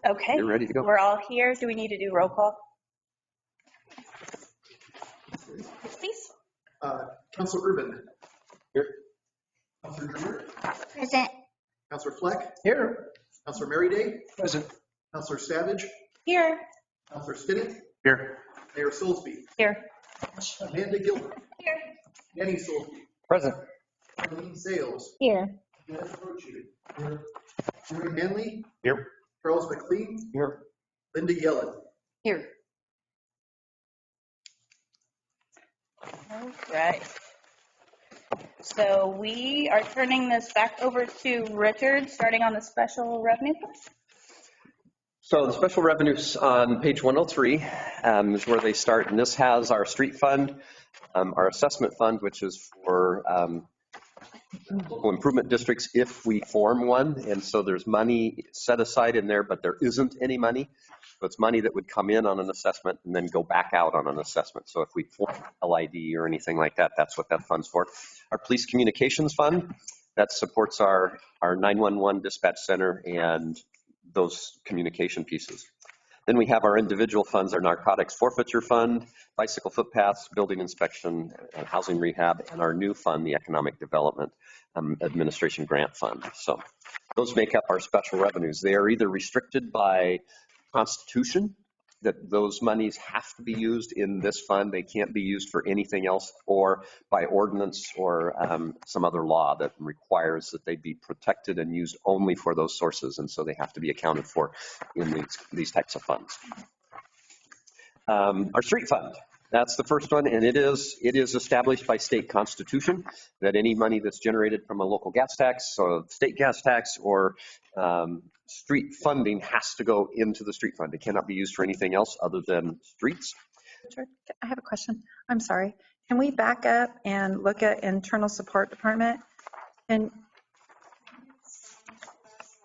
Okay, You're ready to go. we're all here. Do we need to do roll call? Please. Councilor Urban. Here. Councilor Drummer. Present. Councilor Fleck. Here. Councilor Merryday. Present. Councilor Savage. Here. Councilor Stinnett. Here. Mayor Silsby. Here. Amanda Gilbert. Here. Danny Silsby. Present. Colleen Sales. Here. Dennis Roche. Here. Jerry Hanley. Here. Charles McLean. Here. Linda Yellen. Here. All right. So we are turning this back over to Richard, starting on the special revenue fund. So the special revenues on page 103 is where they start, and this has our street fund, our assessment fund, which is for local improvement districts if we form one, and so there's money set aside in there, but there isn't any money. So it's money that would come in on an assessment and then go back out on an assessment. So if we form LID or anything like that, that's what that fund's for. Our police communications fund, that supports our 911 dispatch center and those communication pieces. Then we have our individual funds, our narcotics forfeiture fund, bicycle footpaths, building inspection, housing rehab, and our new fund, the economic development administration grant fund. So those make up our special revenues. They are either restricted by Constitution, that those monies have to be used in this fund. They can't be used for anything else, or by ordinance or some other law that requires that they be protected and used only for those sources. And so they have to be accounted for in these types of funds. Our street fund, that's the first one, and it is established by state constitution that any money that's generated from a local gas tax, so state gas tax or street funding has to go into the street fund. It cannot be used for anything else other than streets. Richard, I have a question. I'm sorry. Can we back up and look at internal support department? And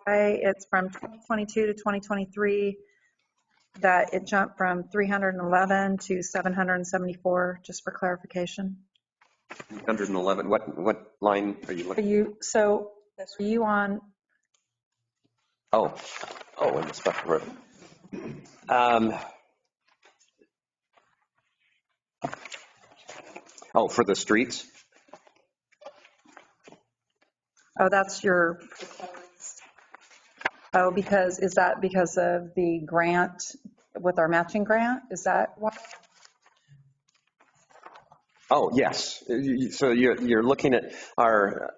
it's from 2022 to 2023 that it jumped from 311 to 774, just for clarification. 111, what line are you looking at? So are you on? Oh, in the special revenue. For the streets? Oh, that's your. Oh, is that because of the grant with our matching grant? Is that why? Oh, yes. So you're looking at our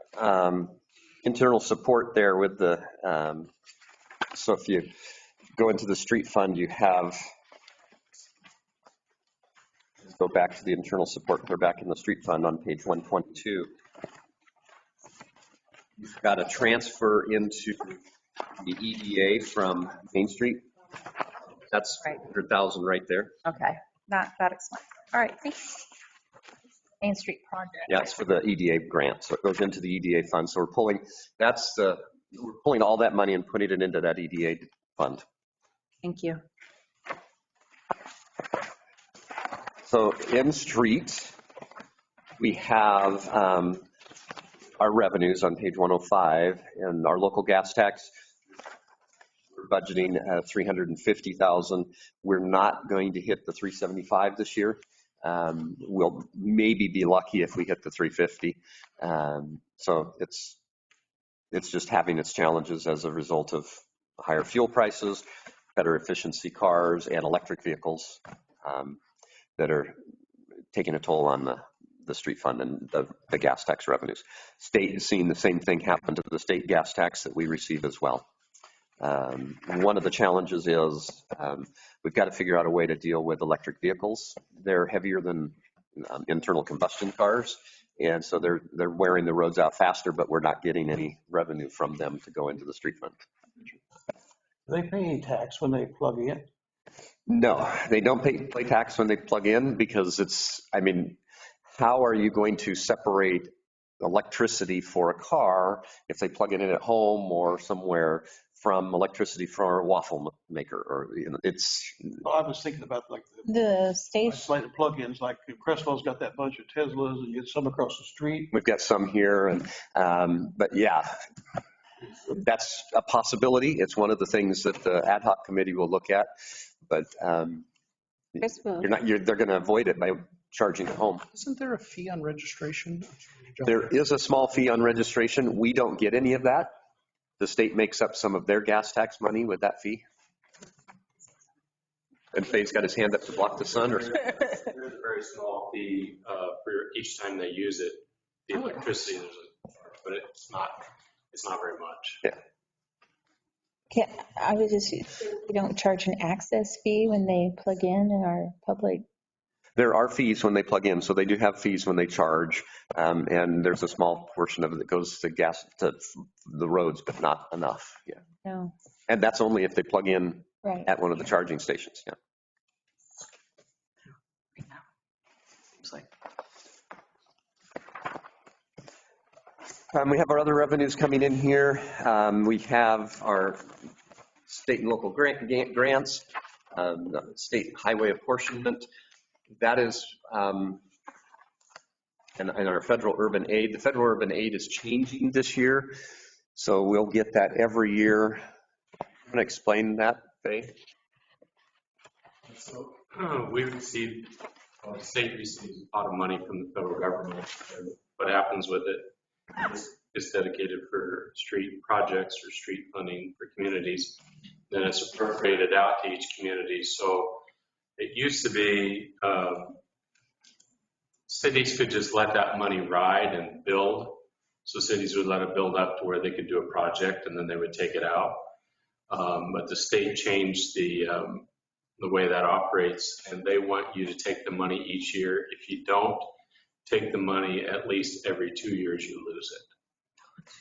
internal support there with the, so if you go into the street fund, you have, go back to the internal support, they're back in the street fund on page 122. You've got a transfer into the EDA from Main Street. That's 100,000 right there. Okay, that explains. All right, thanks. Main Street project. Yeah, it's for the EDA grant, so it goes into the EDA fund. So we're pulling all that money and putting it into that EDA fund. Thank you. So in streets, we have our revenues on page 105, and our local gas tax. We're budgeting 350,000. We're not going to hit the 375 this year. We'll maybe be lucky if we hit the 350. So it's just having its challenges as a result of higher fuel prices, better efficiency cars, and electric vehicles that are taking a toll on the street fund and the gas tax revenues. State is seeing the same thing happen to the state gas tax that we receive as well. One of the challenges is we've got to figure out a way to deal with electric vehicles. They're heavier than internal combustion cars, and so they're wearing the roads out faster, but we're not getting any revenue from them to go into the street fund. Do they pay any tax when they plug in? No, they don't pay tax when they plug in because how are you going to separate electricity for a car if they plug it in at home or somewhere from electricity for a waffle maker? Or Well, I was thinking about like The station. isolated plug-ins, like Crestwell's got that bunch of Teslas and you get some across the street. We've got some here, and but yeah, That's a possibility. It's one of the things that the ad hoc committee will look at, but they're going to avoid it by charging at home. Isn't there a fee on registration? There is a small fee on registration. We don't get any of that. The state makes up some of their gas tax money with that fee. And Faye's got his hand up to block the sun. There's a very small fee for each time they use it. The electricity, but it's not very much. Yeah. I was just, we don't charge an access fee when they plug in our public. There are fees when they plug in, so they do have fees when they charge, and there's a small portion of it that goes to gas to the roads, but not enough. Yeah. No. And that's only if they plug in Right. at one of the charging stations. Yeah. We have our other revenues coming in here. We have our state and local grants, state highway apportionment. That is, and our federal urban aid. The federal urban aid is changing this year, so we'll get that every year. I'm going to explain that, Faye. So we receive, the state receives a lot of money from the federal government. And what happens with it is dedicated for street projects or street funding for communities. Then it's appropriated out to each community. So it used to be cities could just let that money ride and build. So cities would let it build up to where they could do a project and then they would take it out. But the state changed the way that operates, and they want you to take the money each year. If you don't take the money at least every 2 years, you lose it.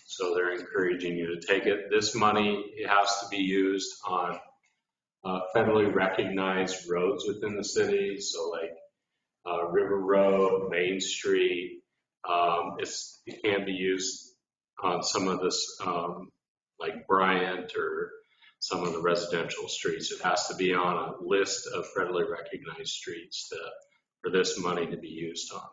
So they're encouraging you to take it. This money, it has to be used on federally recognized roads within the city. So like River Road, Main Street. It can be used on some of this, like Bryant or some of the residential streets. It has to be on a list of federally recognized streets for this money to be used on.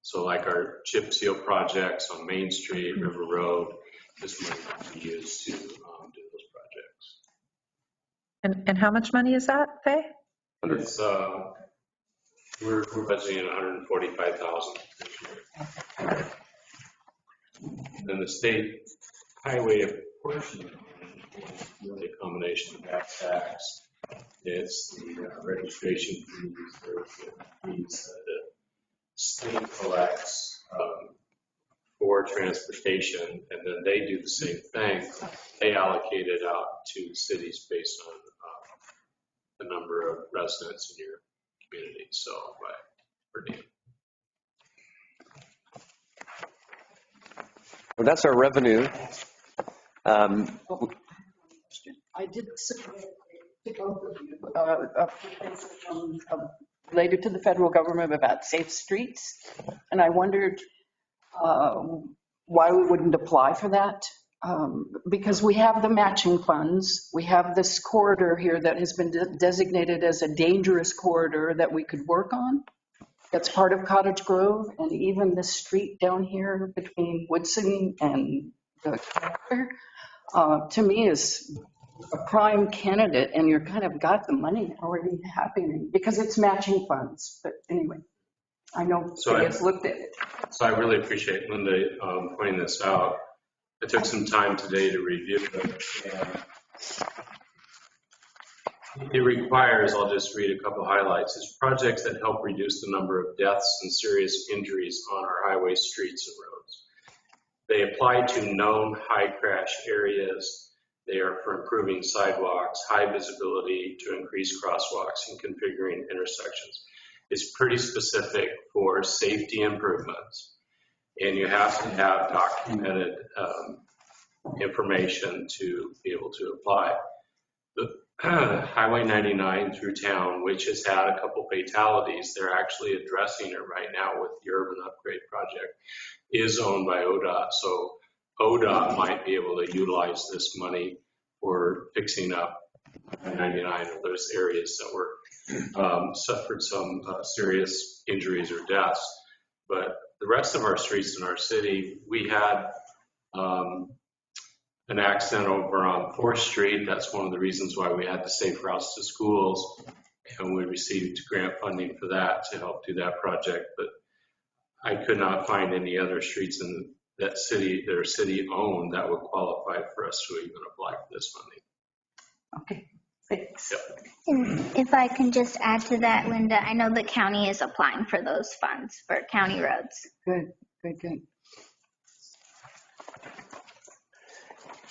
So like our chip seal projects on Main Street, River Road, this money can be used to do those projects. And how much money is that, Faye? It's, we're budgeting $145,000 this year. Then the state highway apportionment is really a combination of that tax. It's the registration fees, there's the fees that the state collects for transportation, and then they do the same thing. They allocate it out to cities based on the number of residents in your community, so by per diem. Well, that's our revenue. I did related to the federal government about safe streets, and I wondered why we wouldn't apply for that. Because we have the matching funds, we have this corridor here that has been designated as a dangerous corridor that we could work on. That's part of Cottage Grove, and even the street down here between Woodson and the Cracker, to me is a prime candidate, and you're kind of got the money already happening because it's matching funds. But anyway, I know Faye has looked at it. So I really appreciate Linda pointing this out. I took some time today to review it, and it requires, I'll just read a couple highlights, is projects that help reduce the number of deaths and serious injuries on our highways, streets, and roads. They apply to known high crash areas. They are for improving sidewalks, high visibility to increase crosswalks, and configuring intersections. It's pretty specific for safety improvements, and you have to have documented information to be able to apply. The Highway 99 through town, which has had a couple fatalities, they're actually addressing it right now with the urban upgrade project, is owned by ODOT. So ODOT might be able to utilize this money for fixing up 99 of those areas that were suffered some serious injuries or deaths. But the rest of our streets in our city, we had an accident over on 4th Street. That's one of the reasons why we had the Safe Routes to Schools. And we received grant funding for that to help do that project. But I could not find any other streets in that are city owned that would qualify for us to even apply for this funding. Okay, thanks. And if I can just add to that, Linda, I know the county is applying for those funds for county roads. Good, good, good.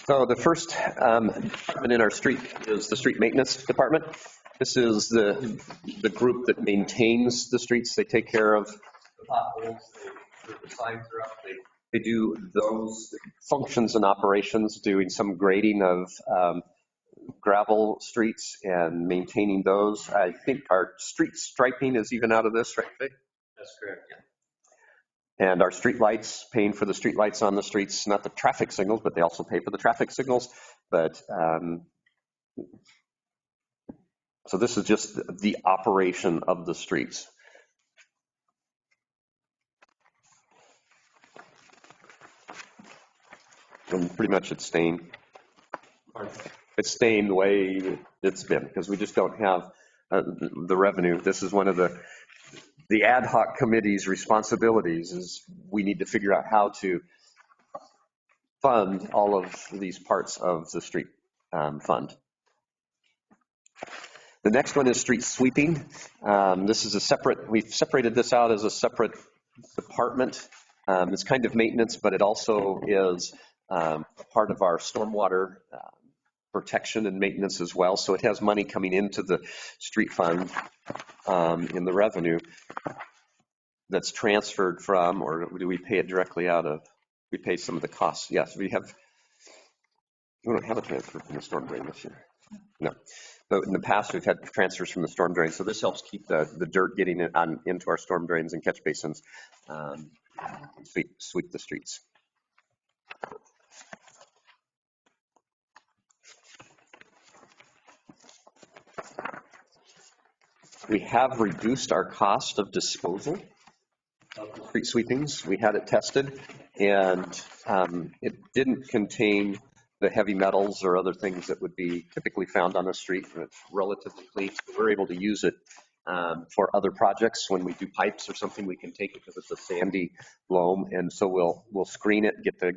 So the first department in our street is the street maintenance department. This is the group that maintains the streets. They take care of the potholes, the signs are up, they do those functions and operations, doing some grading of gravel streets and maintaining those. I think our street striping is even out of this, right, Faye? That's correct. Yeah. And our street lights, paying for the street lights on the streets, not the traffic signals, but they also pay for the traffic signals. But so this is just the operation of the streets. And pretty much it's staying. It's staying the way it's been because we just don't have the revenue. This is one of the ad hoc committee's responsibilities is we need to figure out how to fund all of these parts of the street fund. The next one is street sweeping. This is we've separated this out as a separate department. It's kind of maintenance, but it also is part of our stormwater protection and maintenance as well. So it has money coming into the street fund in the revenue that's transferred from, or do we pay it directly out of? We pay some of the costs. Yes, we don't have a transfer from the storm drain this year. No. But in the past, we've had transfers from the storm drain. So this helps keep the dirt getting into our storm drains and catch basins, sweep the streets. We have reduced our cost of disposal of street sweepings. We had it tested, and it didn't contain the heavy metals or other things that would be typically found on the street. It's relatively clean. So we're able to use it for other projects. When we do pipes or something, we can take it because it's a sandy loam, and so we'll screen it, get the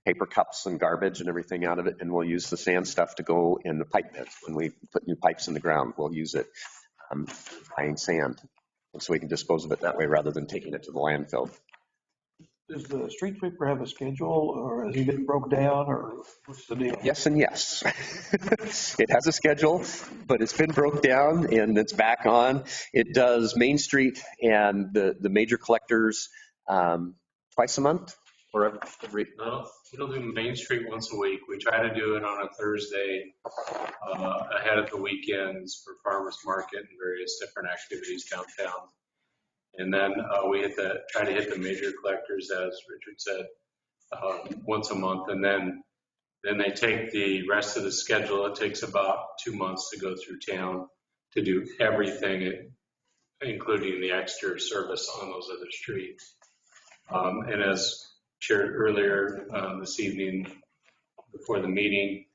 paper cups and garbage and everything out of it, and we'll use the sand stuff to go in the pipe beds. When we put new pipes in the ground, we'll use it buying sand, so we can dispose of it that way rather than taking it to the landfill. Does the street sweeper have a schedule, or has he been broke down, or what's the deal? Yes and yes. It has a schedule, but it's been broke down and it's back on. It does Main Street and the major collectors twice a month or every. No, we'll do Main Street once a week. We try to do it on a Thursday ahead of the weekends for farmers market and various different activities downtown. And then we try to hit the major collectors, as Richard said, once a month. And then they take the rest of the schedule. It takes about 2 months to go through town to do everything, including the extra service on those other streets. And as shared earlier this evening before the meeting,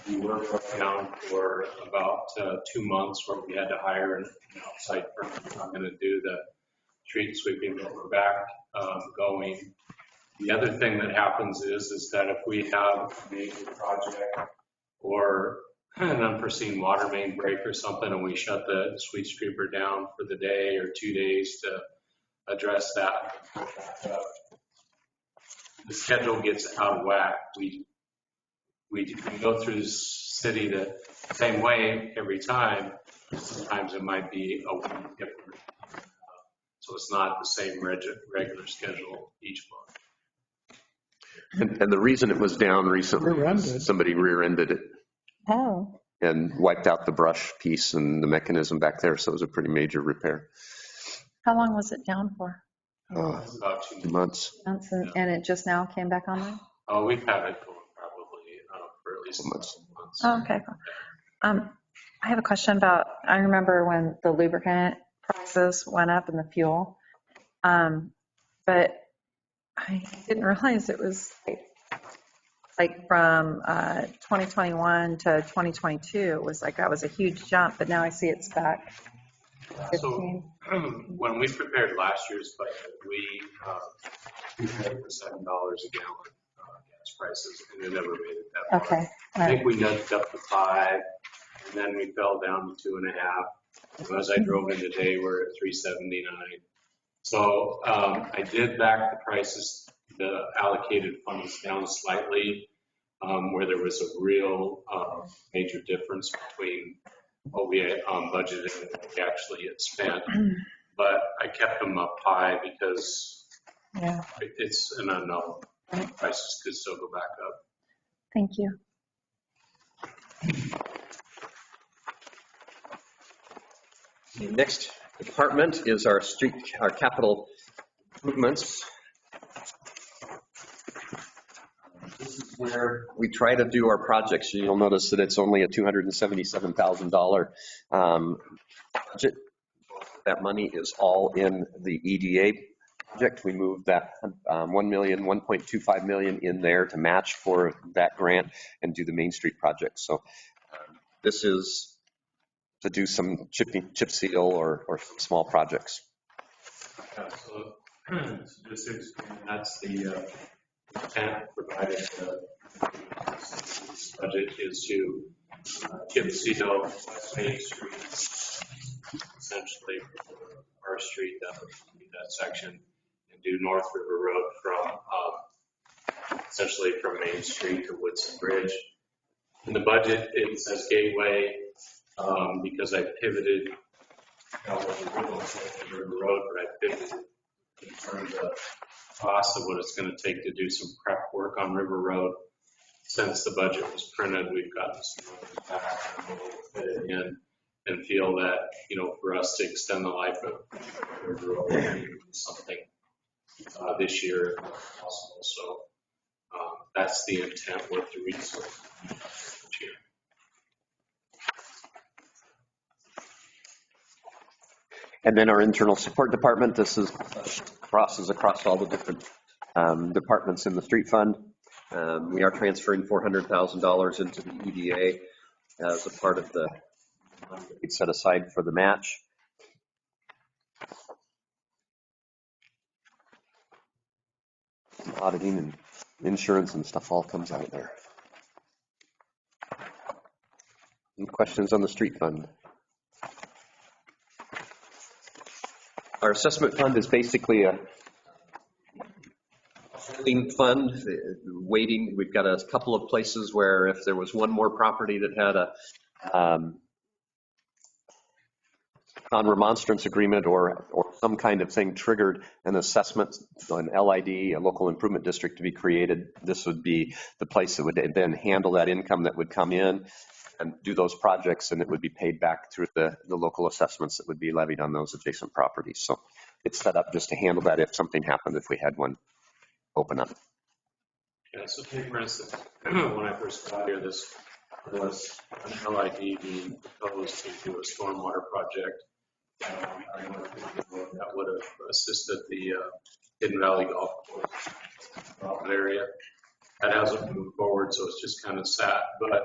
we were broke down for about 2 months where we had to hire an outside person to come in and do the street sweeping, but we're back going. The other thing that happens is that if we have a major project or an unforeseen water main break or something, and we shut the street sweeper down for the day or 2 days to address that, the schedule gets out of whack. We go through the city the same way every time. Sometimes it might be a week different. So it's not the same regular schedule each month. And the reason it was down recently, Rear-ended. somebody rear-ended it Oh, and wiped out the brush piece and the mechanism back there. So it was a pretty major repair. How long was it down for? It's about 2 Months. Months, and it just now came back online? Oh, we've had it going probably for at least Months. months. Oh, okay, cool. I have a question about, I remember when the lubricant prices went up and the fuel, but I didn't realize it was like like from 2021 to 2022, it was like, that was a huge jump, but now I see it's back. So when we prepared last year's budget, we had for $7 a gallon gas prices, and it never made it that far. Okay. I think we nudged up to 5, and then we fell down to 2.5. So as I drove in today, we're at 3.79. So I did back the prices, the allocated funds down slightly, where there was a real major difference between what we had budgeted and what we actually had spent. But I kept them up high because Yeah. it's an unknown. Prices could still go back up. Thank you. The next department is our capital improvements. This is where we try to do our projects. You'll notice that it's only a $277,000 budget. That money is all in the EDA project. We moved that $1.25 million in there to match for that grant and do the Main Street project. So this is to do some chip seal or some small projects. Yeah, so just to explain, that's the intent provided this budget is to chip seal West Main Street, essentially our street, that section, and do North River Road from essentially from Main Street to Woodson Bridge. In the budget, it says Gateway because I pivoted. That was the original River Road, but I pivoted in terms of cost of what it's going to take to do some prep work on River Road. Since the budget was printed, we've gotten some numbers back and we'll fit it in and feel that, you know, for us to extend the life of River Road, we need to do something this year if possible. So that's the intent with the resource this year. And then our internal support department, this is crosses across all the different departments in the street fund. We are transferring $400,000 into the EDA as a part of the money that we set aside for the match. Auditing and insurance and stuff all comes out of there. Any questions on the street fund? Our assessment fund is basically a holding fund, waiting. We've got a couple of places where if there was one more property that had a non-remonstrance agreement or some kind of thing triggered an assessment, an LID, a local improvement district to be created, this would be the place that would then handle that income that would come in and do those projects, and it would be paid back through the local assessments that would be levied on those adjacent properties. So it's set up just to handle that if something happened, if we had one open up. Yeah, so take for instance, when I first got here, this was an LID being proposed to do a stormwater project. That would have assisted the Hidden Valley Golf Course area. That hasn't moved forward, so it's just kind of sat. But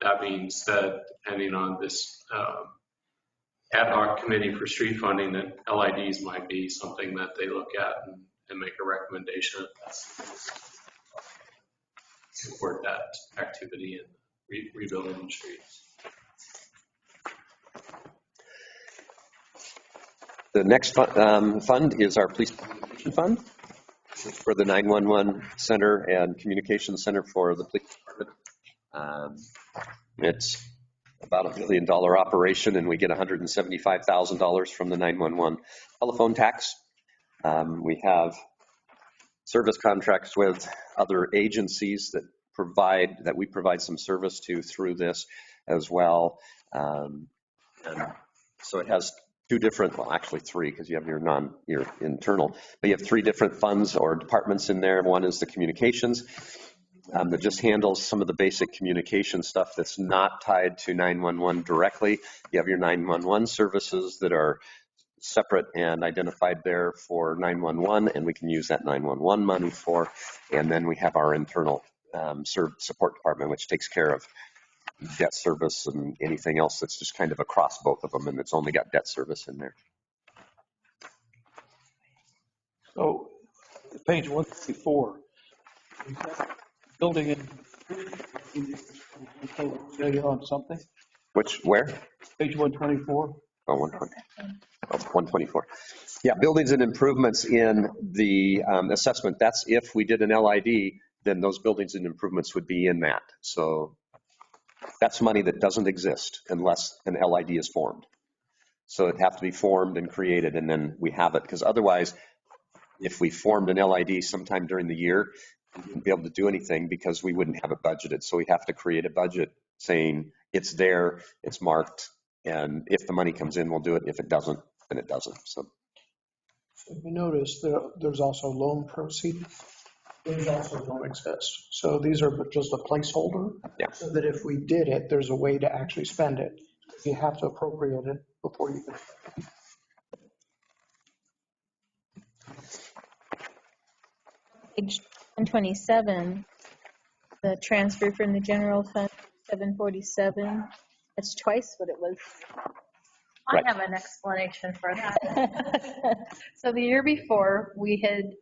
that being said, depending on this ad hoc committee for street funding, that LIDs might be something that they look at and make a recommendation support that activity and rebuilding the streets. The next fund is our police communication fund. This is for the 911 center and communication center for the police department. It's about $1 billion operation, and we get $175,000 from the 911 telephone tax. We have service contracts with other agencies that we provide some service to through this as well. And so it has two different, well, actually three, because you have your internal, but you have three different funds or departments in there. One is the communications that just handles some of the basic communication stuff that's not tied to 911 directly. You have your 911 services that are separate and identified there for 911, and we can use that 911 money for, and then we have our internal support department, which takes care of debt service and anything else that's just kind of across both of them, and it's only got debt service in there. So page 134, building in, on something, Where? page 124. Oh, 120. Oh, 124. Yeah, buildings and improvements in the assessment. That's if we did an LID, then those buildings and improvements would be in that. So that's money that doesn't exist unless an LID is formed. So it'd have to be formed and created, and then we have it. Because otherwise, if we formed an LID sometime during the year, we wouldn't be able to do anything because we wouldn't have it budgeted. So we have to create a budget saying it's there, it's marked, and if the money comes in, we'll do it. If it doesn't, then it doesn't. So If you notice, there's also loan proceeds. Those also don't exist. So these are just a placeholder. Yeah. So that if we did it, there's a way to actually spend it. You have to appropriate it before you can. Page 127, the transfer from the general fund, 747, that's twice what it was. Right. I have an explanation for that. So the year before, we had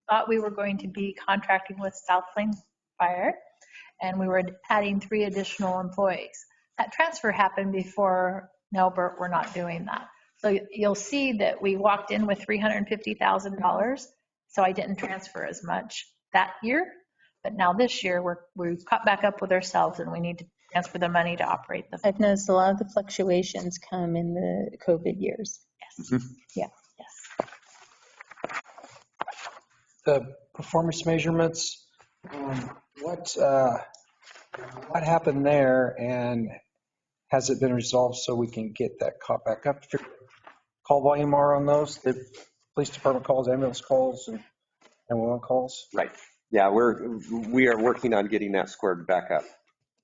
thought we were going to be contracting with South Plain Fire, and we were adding 3 additional employees. That transfer happened before Nelbert, we're not doing that. So you'll see that we walked in with $350,000, so I didn't transfer as much that year. But now this year, we've caught back up with ourselves, and we need to transfer the money to operate the. I've noticed a lot of the fluctuations come in the COVID years. Yes. Yeah. Yes. The performance measurements, what happened there, and has it been resolved so we can get that caught back up? Call volume are on those, the police department calls, ambulance calls, and 911 calls? right. Yeah, we are working on getting that squared back up.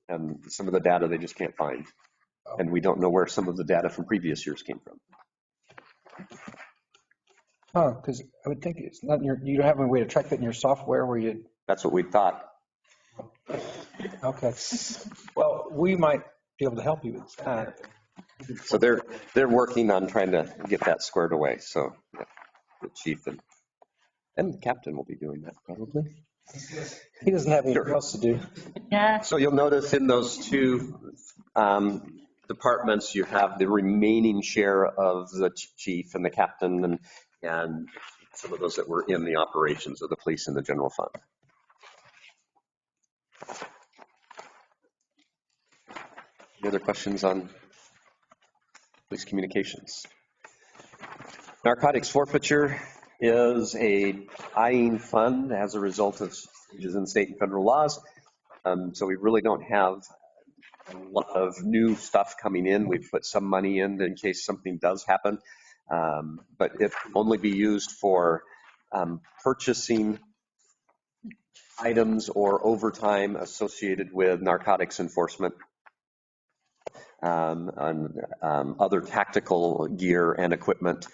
And some of the data they just can't find. And we don't know where some of the data from previous years came from. Oh, because I would think it's not in your, you don't have any way to track that in your software where you, That's what we thought. okay. Well, we might be able to help you with that. So they're working on trying to get that squared away. So yeah, the chief and the captain will be doing that probably. He doesn't have anything Sure. else to do. Yeah. So you'll notice in those 2 departments, you have the remaining share of the chief and the captain and some of those that were in the operations of the police and the general fund. Any other questions on police communications? Narcotics forfeiture is a dying fund as a result of changes in state and federal laws. So we really don't have a lot of new stuff coming in. We've put some money in case something does happen, but it can only be used for purchasing items or overtime associated with narcotics enforcement and other tactical gear and equipment.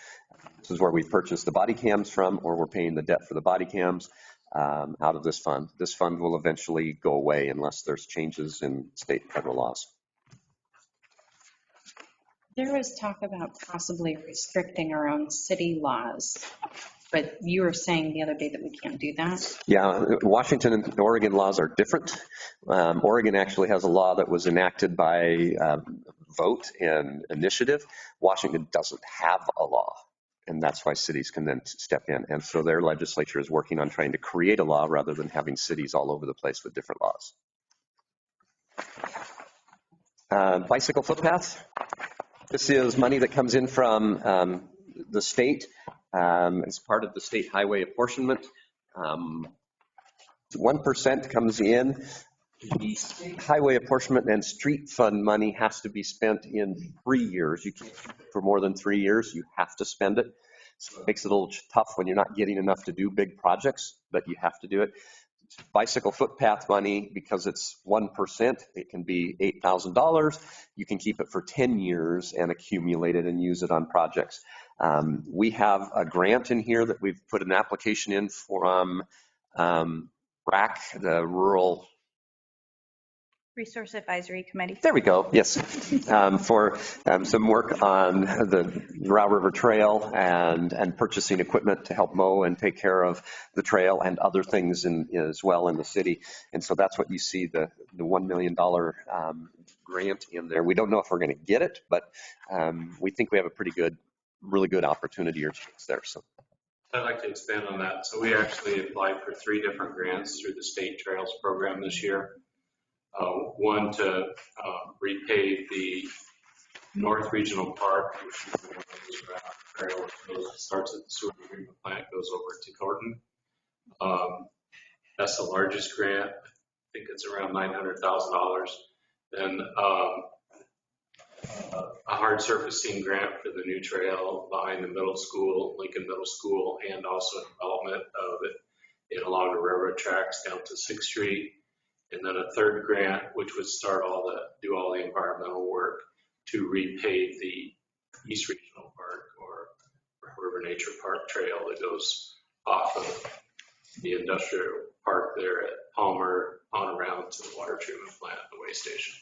This is where we purchase the body cams from, or we're paying the debt for the body cams out of this fund. This fund will eventually go away unless there's changes in state and federal laws. There was talk about possibly restricting our own city laws, but you were saying the other day that we can't do that. Yeah, Washington and Oregon laws are different. Oregon actually has a law that was enacted by vote and initiative. Washington doesn't have a law, and that's why cities can then step in. And so their legislature is working on trying to create a law rather than having cities all over the place with different laws. Bicycle footpaths. This is money that comes in from the state as part of the state highway apportionment. 1% comes in. The state highway apportionment and street fund money has to be spent in 3 years. You can't keep it for more than 3 years. You have to spend it. So it makes it a little tough when you're not getting enough to do big projects, but you have to do it. Bicycle footpath money, because it's 1%, it can be $8,000. You can keep it for 10 years and accumulate it and use it on projects. We have a grant in here that we've put an application in from RAC, the Rural. Resource Advisory Committee. There we go. Yes, for some work on the Row River Trail and purchasing equipment to help mow and take care of the trail and other things as well in the city. And so that's what you see the $1 million grant in there. We don't know if we're going to get it, but we think we have a really good opportunity or chance there. So I'd like to expand on that. So we actually applied for 3 different grants through the State Trails Program this year. One to repave the North Regional Park, which is the one that goes around the trail, which starts at the sewer treatment plant, goes over to Thornton. That's the largest grant. I think it's around $900,000. Then a hard surfacing grant for the new trail behind the middle school, Lincoln Middle School, and also development of it along the railroad tracks down to 6th Street. And then a third grant, which would do all the environmental work to repave the East Regional Park or River Nature Park trail that goes off of the industrial park there at Palmer on around to the water treatment plant, the waste station.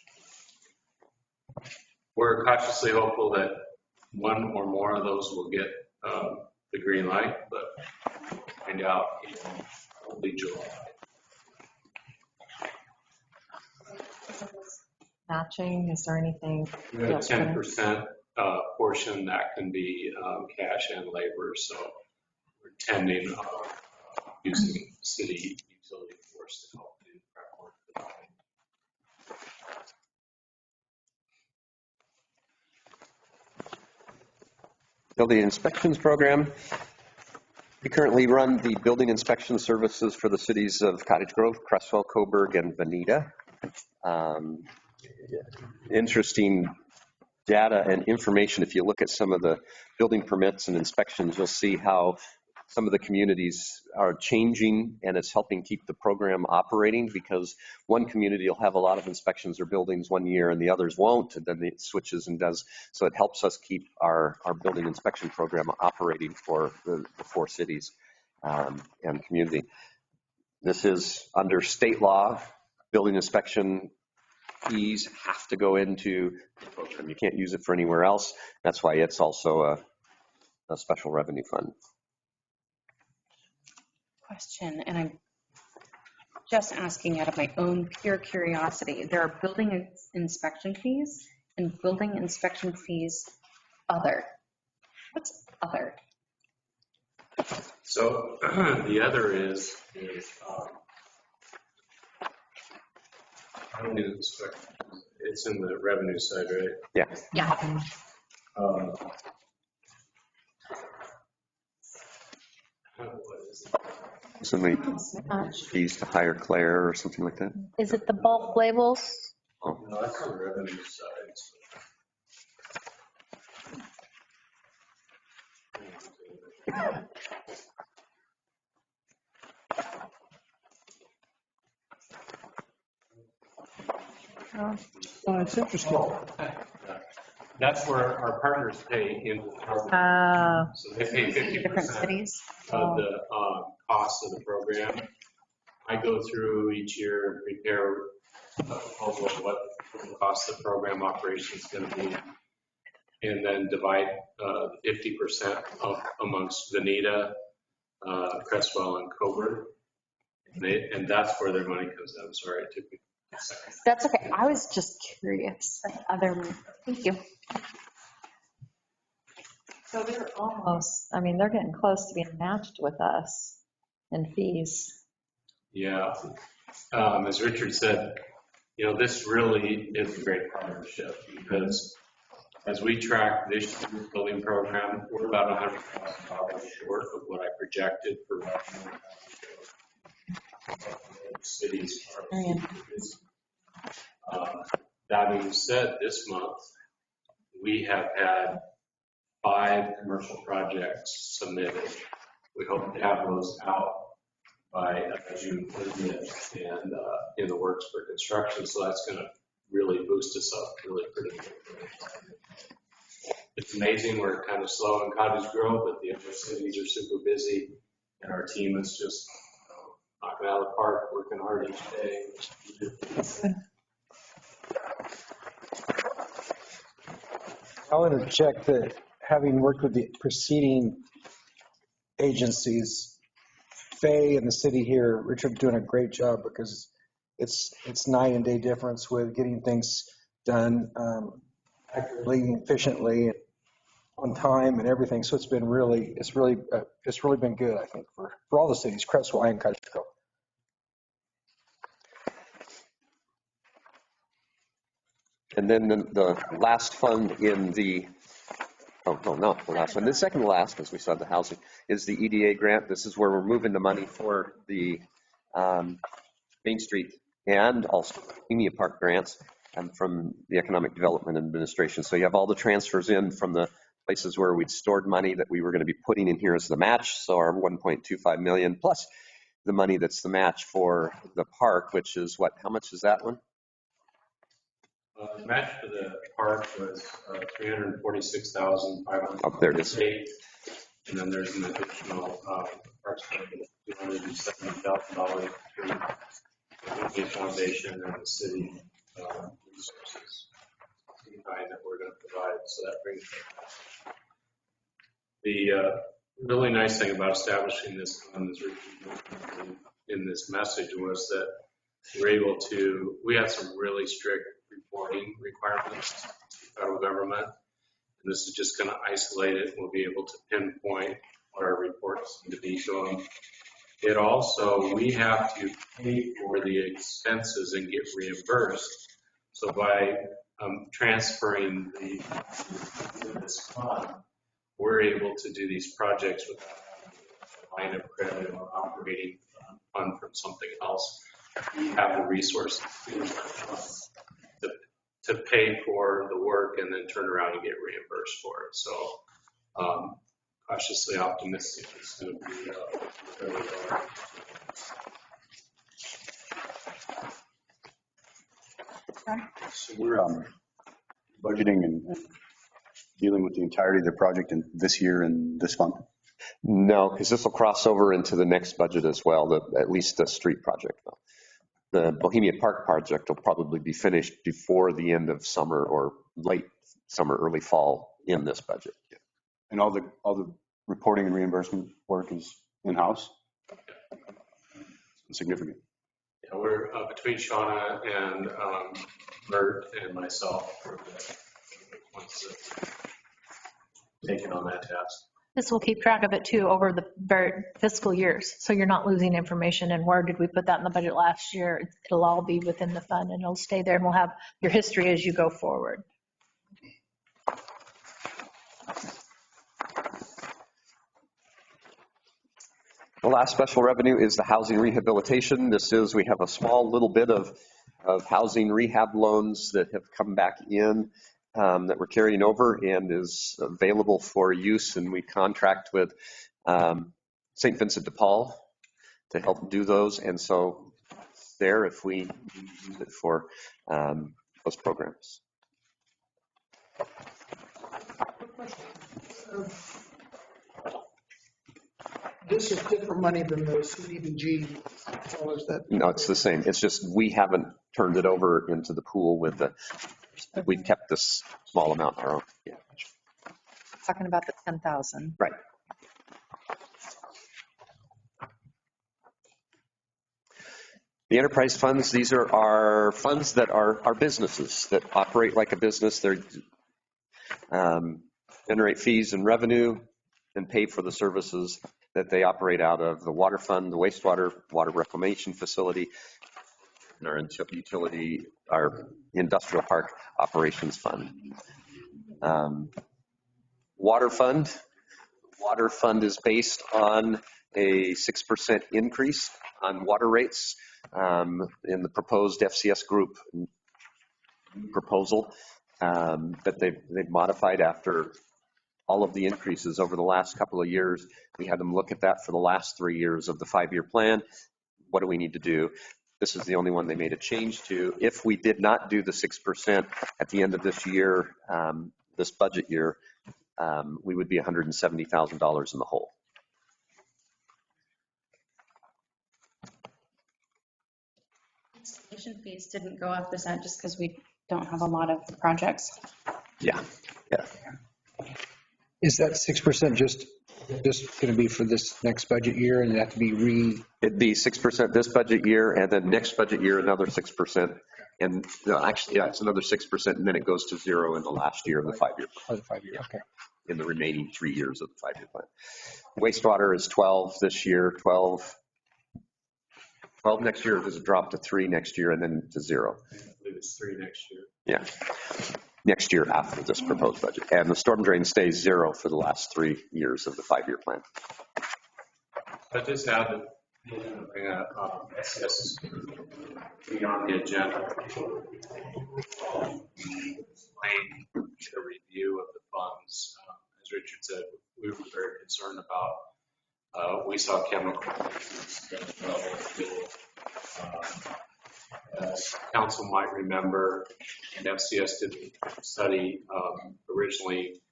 We're cautiously hopeful that one or more of those will get the green light, but we'll find out in early July. Matching, is there anything? We have a 10% portion that can be cash and labor, so we're tending using city utility force to help do prep work for that. building inspections program. We currently run the building inspection services for the cities of Cottage Grove, Crestwell, Coburg, and Veneta. Interesting data and information. If you look at some of the building permits and inspections, you'll see how some of the communities are changing, and it's helping keep the program operating, because one community will have a lot of inspections or buildings one year and the others won't, and then it switches and does. So it helps us keep our building inspection program operating for the 4 cities and community. This is under state law. Building inspection fees have to go into the program. You can't use it for anywhere else. That's why it's also a special revenue fund. Question, and I'm just asking out of my own pure curiosity. There are building inspection fees and building inspection fees other. What's other? So the other is it's in the revenue side, right? Yeah. Yeah. What is it? Somebody fees to hire Claire or something like that. Is it the bulk labels? No, that's on the revenue side. Oh, it's interesting. That's where our partners pay into the program. So they pay 50% Different cities. of the cost of the program. I go through each year and prepare a proposal of what the cost of the program operation is going to be, and then divide 50% amongst Veneta, Crestwell, and Coburg. And that's where their money comes out. I'm sorry, it took me a second. That's okay. I was just curious. Thank you. So they're almost, I mean, they're getting close to being matched with us in fees. Yeah, as Richard said, this really is a great partnership, because as we track this year's building program, we're about $100,000 short of what I projected for revenue. Cities are that being said, this month we have had 5 commercial projects submitted. We hope to have those out by June 30th and in the works for construction. So that's going to really boost us up really pretty quickly. It's amazing. We're kind of slow in Cottage Grove, but the other cities are super busy, and our team is just knock knocking out of the park, working hard each day. I'll interject that having worked with the preceding agencies, Faye and the city here, Richard doing a great job because it's night and day difference with getting things done accurately, efficiently, on time and everything. So it's really been good, I think, for all the cities, Crestwell and Cottage. And then the last fund in the, no, the last one, the second to last, as we saw the housing, is the EDA grant. This is where we're moving the money for the Main Street and also Bohemia Park grants from the Economic Development Administration. So you have all the transfers in from the places where we'd stored money that we were going to be putting in here as the match. So our 1.25 million plus the money that's the match for the park, which is what, how much is that one? The match for the park was $346,500. Oh, there it is. And then there's an additional approximately $270,000 to the foundation and the city resources that we're going to provide. So that brings it. The really nice thing about establishing this fund is in this message was that we had some really strict reporting requirements to the federal government. And this is just going to isolate it. We'll be able to pinpoint what our reports need to be showing. It also, we have to pay for the expenses and get reimbursed. So by transferring this fund, we're able to do these projects without a line of credit or operating fund from something else. We have the resources to pay for the work and then turn around and get reimbursed for it. So cautiously optimistic it's going to be fairly well. So we're budgeting and dealing with the entirety of the project in this year and this fund? No, because this will cross over into the next budget as well, at least the street project. The Bohemia Park project will probably be finished before the end of summer or late summer, early fall in this budget. And all the reporting and reimbursement work is in-house? Significant. Yeah, we're between Shauna and Bert and myself for the ones that taking on that task. This will keep track of it too over the fiscal years. So you're not losing information and where did we put that in the budget last year? It'll all be within the fund and it'll stay there and we'll have your history as you go forward. The last special revenue is the housing rehabilitation. This is, we have a small little bit of housing rehab loans that have come back in that we're carrying over and is available for use. And we contract with St. Vincent de Paul to help do those. And so there, if we use it for those programs. This is different money than the CDBG dollars that. No, it's the same. It's just we haven't turned it over into the pool with the, we've kept this small amount our own. Yeah. Talking about the 10,000. Right. The enterprise funds, these are our funds that are our businesses that operate like a business. They generate fees and revenue and pay for the services that they operate out of: the water fund, the wastewater, water reclamation facility, and our utility, our industrial park operations fund. Water fund is based on a 6% increase on water rates in the proposed FCS group proposal that they've modified after all of the increases over the last couple of years. We had them look at that for the last 3 years of the 5-year plan. What do we need to do? This is the only one they made a change to. If we did not do the 6% at the end of this year, this budget year, we would be $170,000 in the hole. Installation fees didn't go up, is that just because we don't have a lot of projects? Yeah, yeah. Is that 6% just going to be for this next budget year and it have to be It'd be 6% this budget year, and then next budget year, another 6%. And no, actually, yeah, it's another 6%, and then it goes to zero in the last year of the 5-year plan. the 5 year? Okay. In the remaining 3 years of the 5-year plan. Wastewater is 12 this year, 12 next year. Does it drop to 3 next year and then to 0? I believe it's 3 next year. Yeah. Next year after this proposed budget. And the storm drain stays 0 for the last 3 years of the 5-year plan. I just add that we're going to bring a SCS on the agenda. Explain the review of the funds. As Richard said, we were very concerned about, we saw chemicals. As council might remember, and FCS did a study originally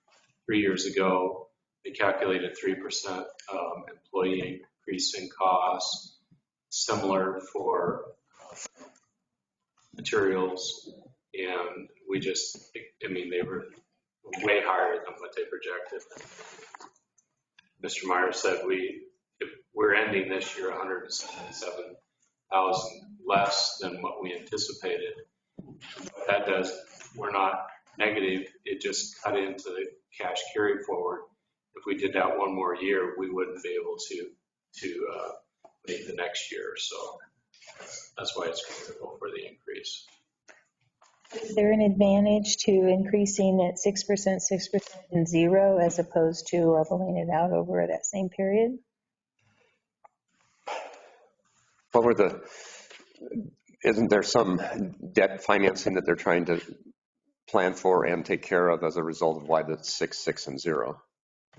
3 years ago. They calculated 3% employee increase in costs, similar for materials, and we just, I mean, they were way higher than what they projected. Mr. Meyer said if we're ending this year 177,000 less than what we anticipated. What that does, we're not negative, it just cut into the cash carry forward. If we did that one more year, we wouldn't be able to make the next year. So that's why it's critical for the increase. Is there an advantage to increasing at 6%, 6% and 0 as opposed to leveling it out over that same period? Isn't there some debt financing that they're trying to plan for and take care of as a result of why the 6, 6 and 0?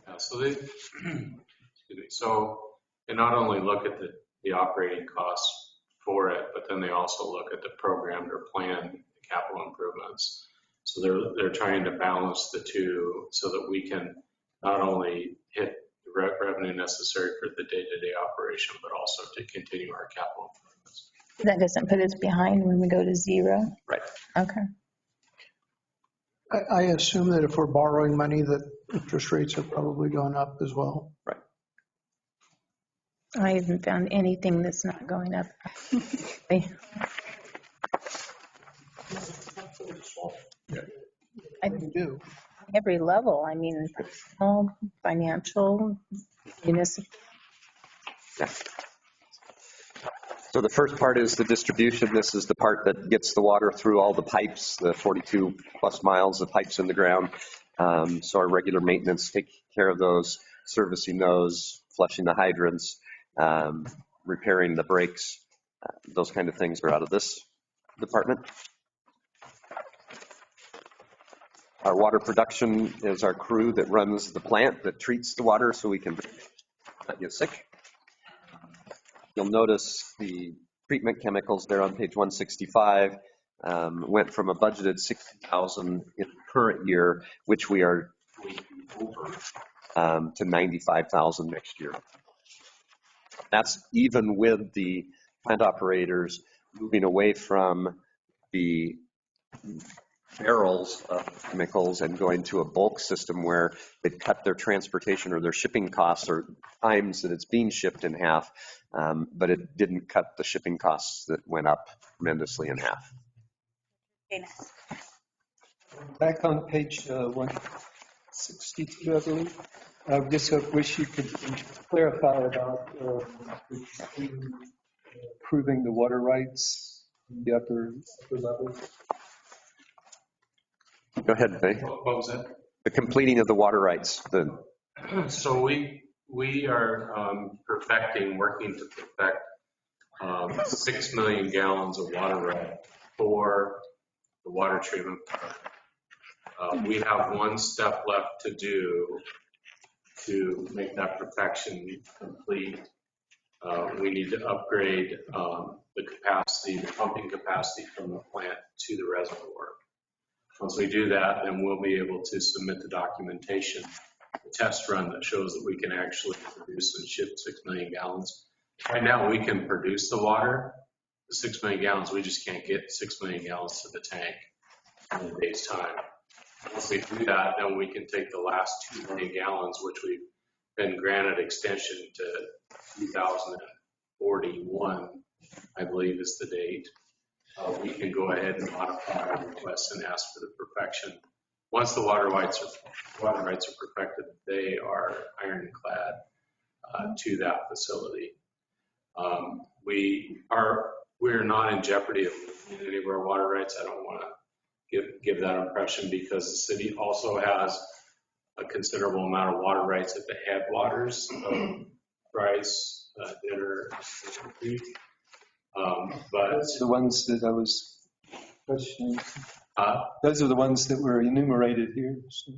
Yeah, so they not only look at the operating costs for it, but then they also look at the programmed or planned capital improvements. So they're trying to balance the two so that we can not only hit the revenue necessary for the day-to-day operation, but also to continue our capital improvements. That doesn't put us behind when we go to 0? Right. Okay. I assume that if we're borrowing money, that interest rates are probably going up as well. Right. I haven't found anything that's not going up. I do. Every level, I mean, personal, financial, municipal. Yeah. So the first part is the distribution. This is the part that gets the water through all the pipes, the 42 plus miles of pipes in the ground. So our regular maintenance take care of those, servicing those, flushing the hydrants, repairing the breaks, those kind of things are out of this department. Our water production is our crew that runs the plant that treats the water so we can not get sick. You'll notice the treatment chemicals there on page 165 went from a budgeted 60,000 in the current year, which we are over, to 95,000 next year. That's even with the plant operators moving away from the barrels of chemicals and going to a bulk system where they'd cut their transportation or their shipping costs or times that it's being shipped in half, but it didn't cut the shipping costs that went up tremendously in half. Back on page 162, I believe. I just wish you could clarify about improving the water rights in the upper levels. Go ahead, Faye. What was that? The completing of the water rights. So we are working to perfect 6 million gallons of water right for the water treatment plant. We have one step left to do to make that perfection complete. We need to upgrade the capacity, the pumping capacity from the plant to the reservoir. Once we do that, then we'll be able to submit the documentation, the test run that shows that we can actually produce and ship 6 million gallons. Right now, we can produce the water. the 6 million gallons, we just can't get 6 million gallons to the tank in a day's time. Once we do that, then we can take the last 2 million gallons, which we've been granted extension to 2041, I believe is the date. We can go ahead and modify our request and ask for the perfection. Once the water rights are perfected, they are ironclad to that facility. We're not in jeopardy of losing any of our water rights. I don't want to give that impression, because the city also has a considerable amount of water rights at the headwaters of Bryce, Dinner, Creek. But The ones that I was questioning, those are the ones that were enumerated here. So.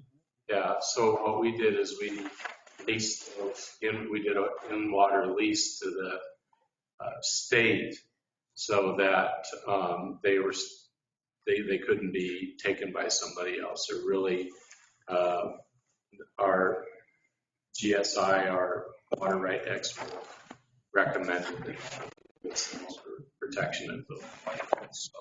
Yeah, so what we did is we leased those we did an in-water lease to the state, so that they couldn't be taken by somebody else. Or really, our GSI, our water right expert, recommended this for protection of the water rights. So,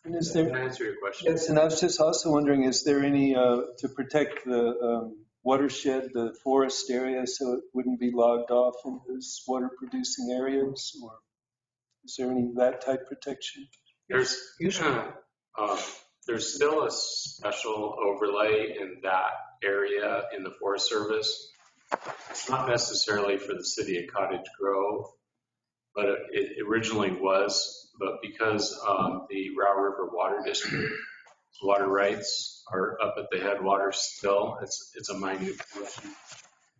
And is there, can I answer your question? yes, and I was just also wondering, is there any, to protect the watershed, the forest area, so it wouldn't be logged off in those water producing areas? Or is there any of that type protection? There's still a special overlay in that area in the Forest Service. It's not necessarily for the city of Cottage Grove, but it originally was. But because the Row River Water District water rights are up at the headwaters still, it's a minute portion.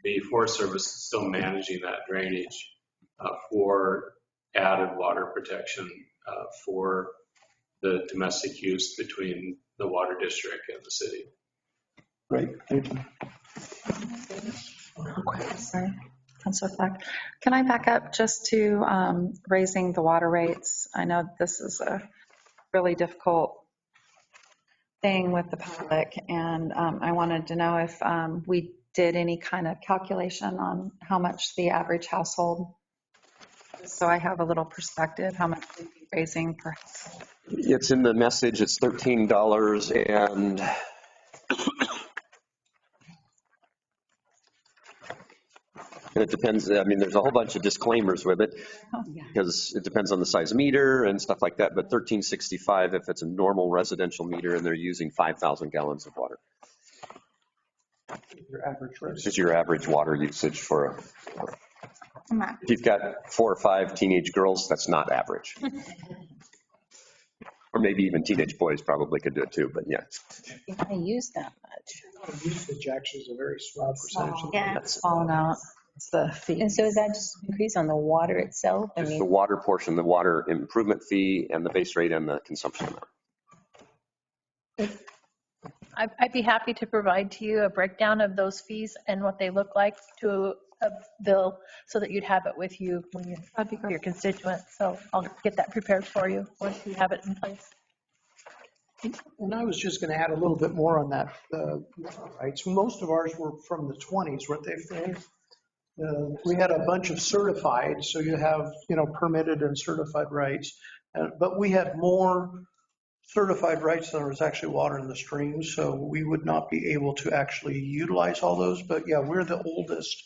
The Forest Service is still managing that drainage for added water protection for the domestic use between the water district and the city. Great, thank you. Sorry, Councilor Fleck. Can I back up just to raising the water rates? I know this is a really difficult thing with the public, and I wanted to know if we did any kind of calculation on how much the average household, so I have a little perspective, how much we'd be raising per household. It's in the message, it's $13 and it depends, I mean, there's a whole bunch of disclaimers with it because it depends on the size meter and stuff like that, but $13.65 if it's a normal residential meter and they're using 5,000 gallons of water. Your average rate. This is your average water usage for if you've got 4 or 5 teenage girls, that's not average. Or maybe even teenage boys probably could do it too, but yeah. I use that much. Usage actually is a very small percentage. Yeah. That's small amount. It's the fee. And so is that just an increase on the water itself? I Just the mean, water portion, the water improvement fee and the base rate and the consumption amount. I'd be happy to provide to you a breakdown of those fees and what they look like to a bill, so that you'd have it with you when you have your constituents. So I'll get that prepared for you once we have it in place. And I was just going to add a little bit more on that. Rights. Most of ours were from the 20s, weren't they, Frank? We had a bunch of certified, so you have, permitted and certified rights. But we had more certified rights than there was actually water in the streams, so we would not be able to actually utilize all those. But yeah, we're the oldest,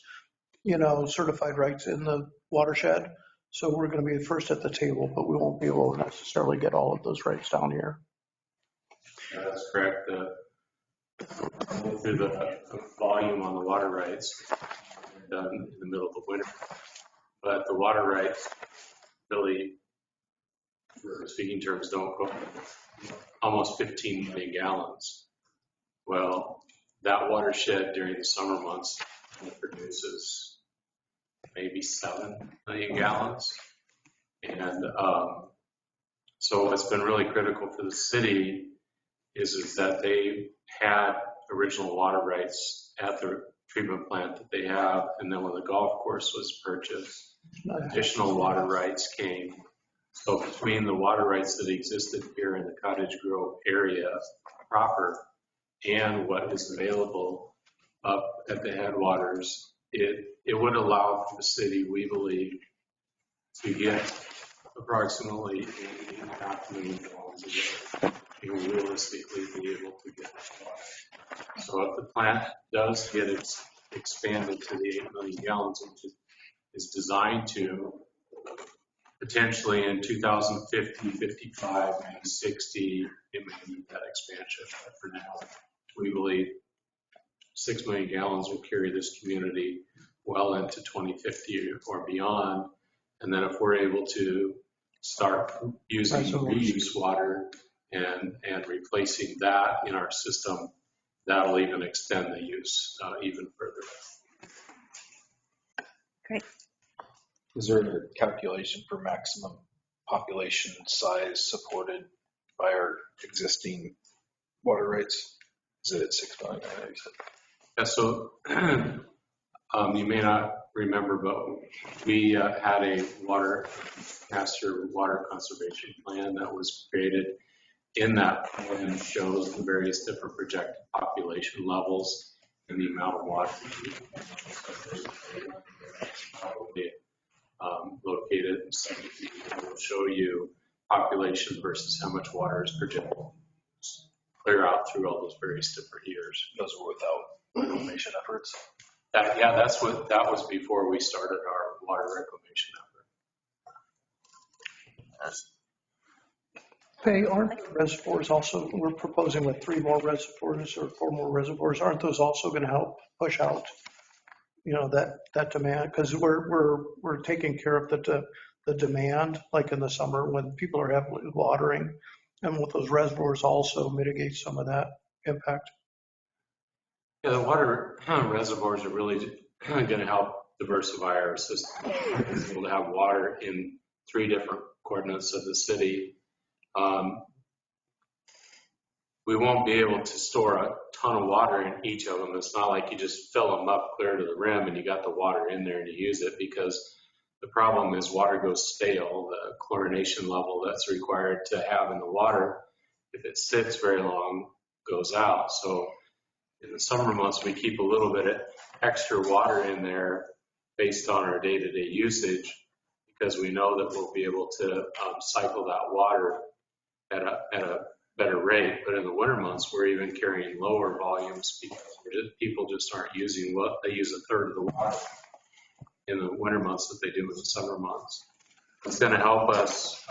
certified rights in the watershed. So we're going to be the first at the table, but we won't be able to necessarily get all of those rights down here. That's correct. Through the volume on the water rights done in the middle of the winter, but the water rights really, for speaking terms, don't go almost 15 million gallons. Well, that watershed during the summer months produces maybe 7 million gallons. And so what's been really critical for the city is that they had original water rights at the treatment plant that they have. And then when the golf course was purchased, additional water rights came. So between the water rights that existed here in the Cottage Grove area proper and what is available up at the headwaters, it would allow for the city, we believe, to get approximately 8.5 million gallons a day. You will realistically be able to get water. So if the plant does get expanded to the 8 million gallons, which is designed to potentially in 2050, 55, maybe 60, it may need that expansion. But for now, we believe 6 million gallons will carry this community well into 2050 or beyond. And then if we're able to start using reuse water and replacing that in our system, that'll even extend the use even further. Great. Is there a calculation for maximum population size supported by our existing water rates? Is it at 6 million? Yeah, so you may not remember, but we had a master water conservation plan that was created. In that plan shows the various different projected population levels and the amount of water located. So it will show you population versus how much water is projected. Clear out through all those various different years. Those were without reclamation efforts. That was before we started our water reclamation effort. Hey, aren't the reservoirs also, we're proposing with 3 more reservoirs or 4 more reservoirs, aren't those also going to help push out, that demand? Because we're taking care of the demand, like in the summer when people are heavily watering, and with those reservoirs also mitigate some of that impact. Yeah, the water reservoirs are really going to help diversify our system. We're able to have water in 3 different coordinates of the city. We won't be able to store a ton of water in each of them. It's not like you just fill them up clear to the rim and you got the water in there and you use it, because the problem is water goes stale. The chlorination level that's required to have in the water, if it sits very long, goes out. So in the summer months, we keep a little bit of extra water in there based on our day-to-day usage, because we know that we'll be able to cycle that water at a better rate. But in the winter months, we're even carrying lower volumes because people just aren't using what they use, a third of the water in the winter months that they do in the summer months. It's going to help us,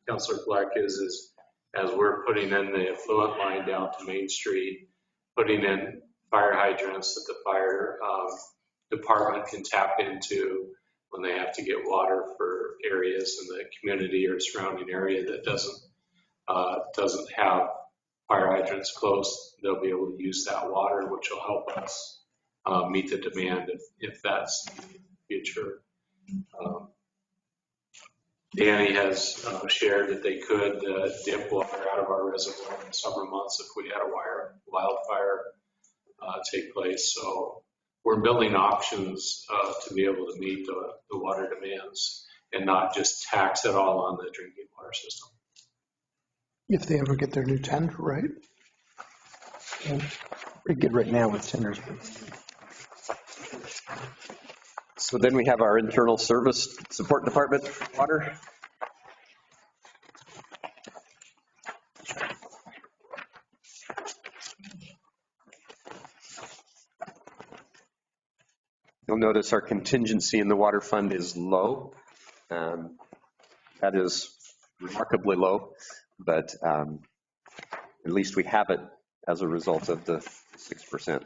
Councilor Fleck, is as we're putting in the effluent line down to Main Street, putting in fire hydrants that the fire department can tap into when they have to get water for areas in the community or surrounding area that doesn't have fire hydrants close. They'll be able to use that water, which will help us meet the demand if that's the future. Danny has shared that they could dip water out of our reservoir in the summer months if we had a wildfire take place. So we're building options to be able to meet the water demands and not just tax it all on the drinking water system. If they ever get their new tender, right? Pretty good right now with tenders. So then we have our internal service support department water. You'll notice our contingency in the water fund is low. That is remarkably low, but at least we have it as a result of the 6%.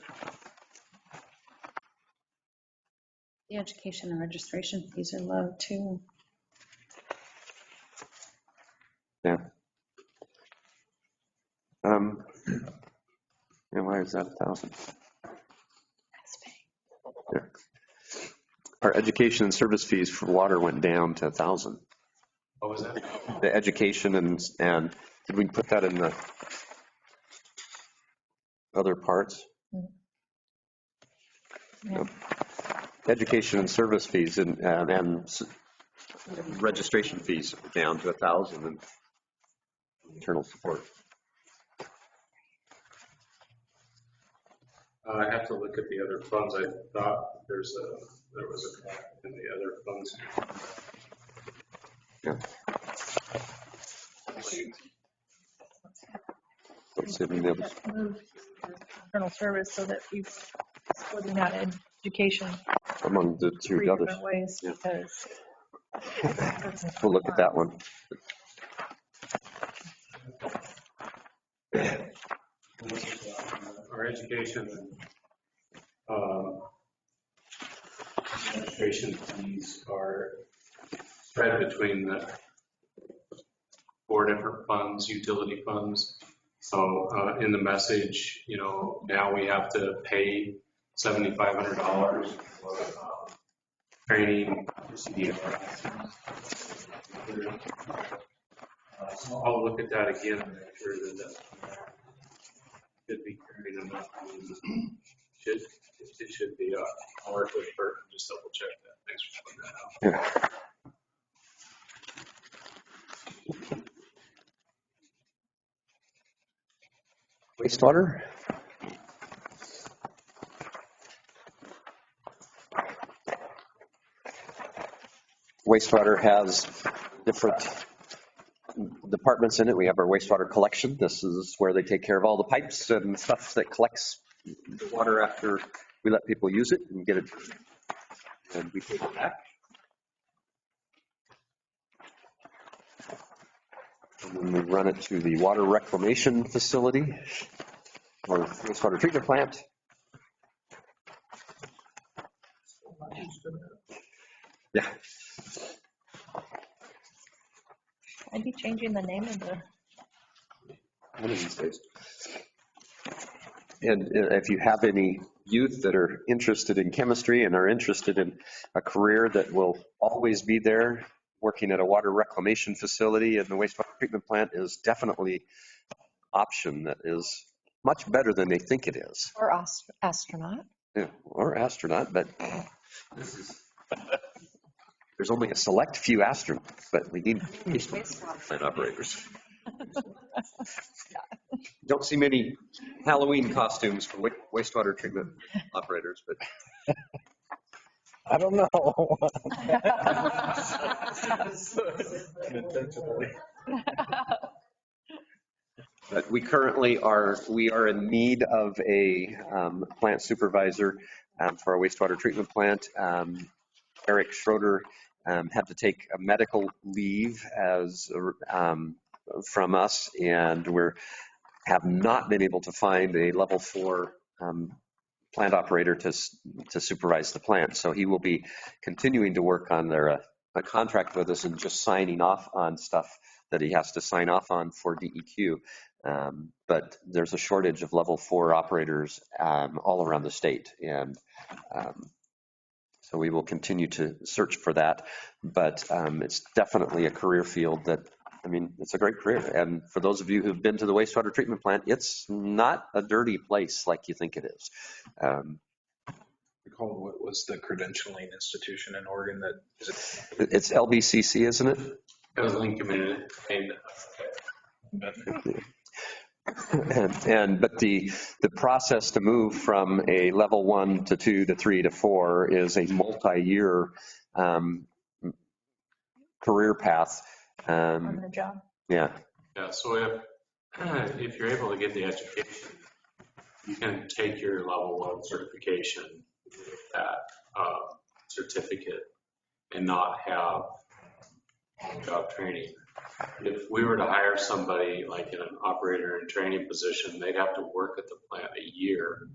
The education and registration fees are low too. Yeah. And why is that 1,000? Yeah. Our education and service fees for water went down to 1,000. What was that? The education and did we put that in the other parts? Yeah. No. Education and service fees and registration fees down to 1,000 and internal support. I have to look at the other funds. I thought there was a cut in the other funds. Yeah. Let's see if we can do- Move internal service so that we're splitting out education among the two three others. different ways Yeah. because. We'll look at that one. Our education, administration fees are spread between the 4 different funds, utility funds. So in the message, now we have to pay $7,500 for training. So I'll look at that again and make sure that should be carrying enough. It should be. I'll work with Bert and just double check that. Thanks for pointing that out. Wastewater? Wastewater has different departments in it. We have our wastewater collection. This is where they take care of all the pipes and stuff that collects the water after we let people use it and get it. And we take it back. And then we run it to the water reclamation facility or wastewater treatment plant. Yeah. I'd be changing the name of the. One of these days. And if you have any youth that are interested in chemistry and are interested in a career that will always be there, working at a water reclamation facility and the wastewater treatment plant is definitely an option that is much better than they think it is. Or astronaut. Yeah, or astronaut, but there's only a select few astronauts, but we need wastewater plant operators. Don't see many Halloween costumes for wastewater treatment operators, but I don't know. But we currently we are in need of a plant supervisor for our wastewater treatment plant. Eric Schroeder had to take a medical leave from us, and we have not been able to find a level 4 plant operator to supervise the plant. So he will be continuing to work on a contract with us and just signing off on stuff that he has to sign off on for DEQ. But there's a shortage of level 4 operators all around the state. And so we will continue to search for that. But it's definitely a career field that, it's a great career. And for those of you who've been to the wastewater treatment plant, it's not a dirty place like you think it is. Recall what was the credentialing institution in Oregon that is it? It's LBCC, isn't it? That was Lincoln Community. But the process to move from a level 1 to 2 to 3 to 4 is a multi-year career path. On the job. Yeah. Yeah. So if you're able to get the education, you can take your level 1 certification with that certificate and not have job training. If we were to hire somebody like in an operator and training position, they'd have to work at the plant a year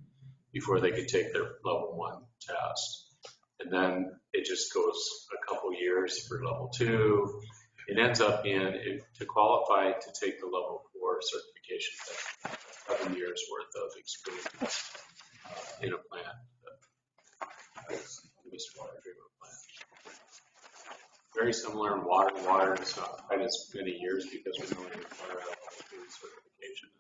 before they could take their level 1 test. And then it just goes a couple years for level 2. It ends up being, to qualify to take the level 4 certification, 7 years worth of experience in a plant, wastewater treatment plant. Very similar in water. Water is not quite as many years because we only require a level 3 certification in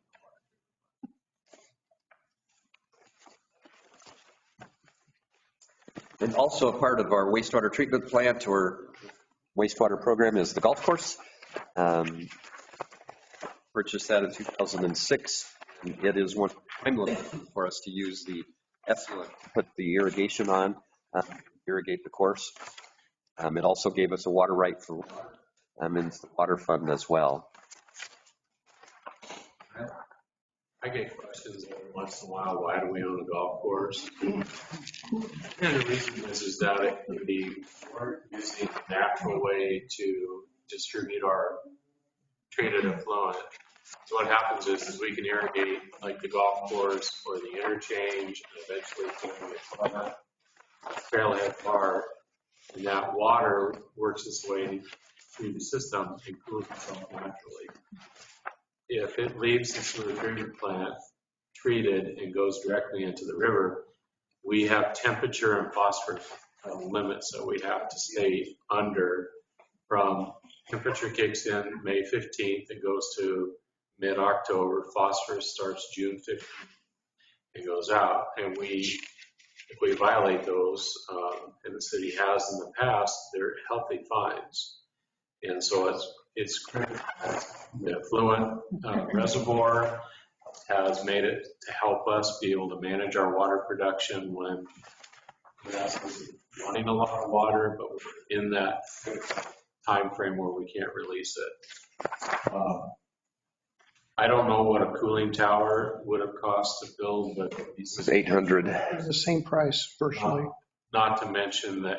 the water. And also a part of our wastewater treatment plant or wastewater program is the golf course. Purchased that in 2006. And it is one time limit for us to use the effluent to put the irrigation on, irrigate the course. It also gave us a water right for water. into the water fund as well. I get questions every once in a while, why do we own a golf course? And the reason is that we're using a natural way to distribute our treated effluent. So what happens is we can irrigate like the golf course or the interchange, and eventually taking it trailhead far, and that water works its way through the system and cools itself naturally. If it leaves the sewer treatment plant treated and goes directly into the river, we have temperature and phosphorus limits that we have to stay under. From temperature kicks in May 15th, it goes to mid-October. Phosphorus starts June 15th and goes out. And if we violate those, and the city has in the past, they're healthy fines. And so it's critical. The effluent reservoir has made it to help us be able to manage our water production when we're running a lot of water, but we're in that time frame where we can't release it. I don't know what a cooling tower would have cost to build, but it was 800. It's the same price virtually. Not to mention the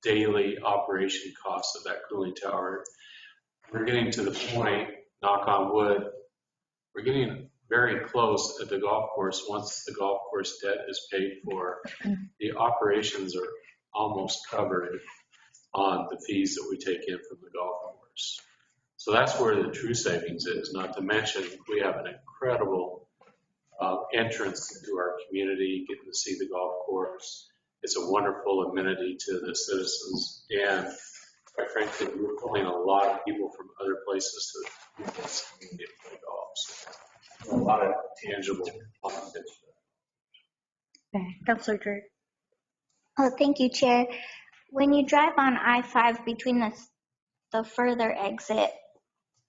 daily operation costs of that cooling tower. We're getting to the point, knock on wood, we're getting very close at the golf course. Once the golf course debt is paid for, the operations are almost covered on the fees that we take in from the golf course. So that's where the true savings is, not to mention we have an incredible entrance into our community, getting to see the golf course. It's a wonderful amenity to the citizens, and quite frankly, we're pulling a lot of people from other places to this community to play golf. So a lot of tangible positives. Councilor Drake. Oh, thank you, Chair. When you drive on I-5 between the further exit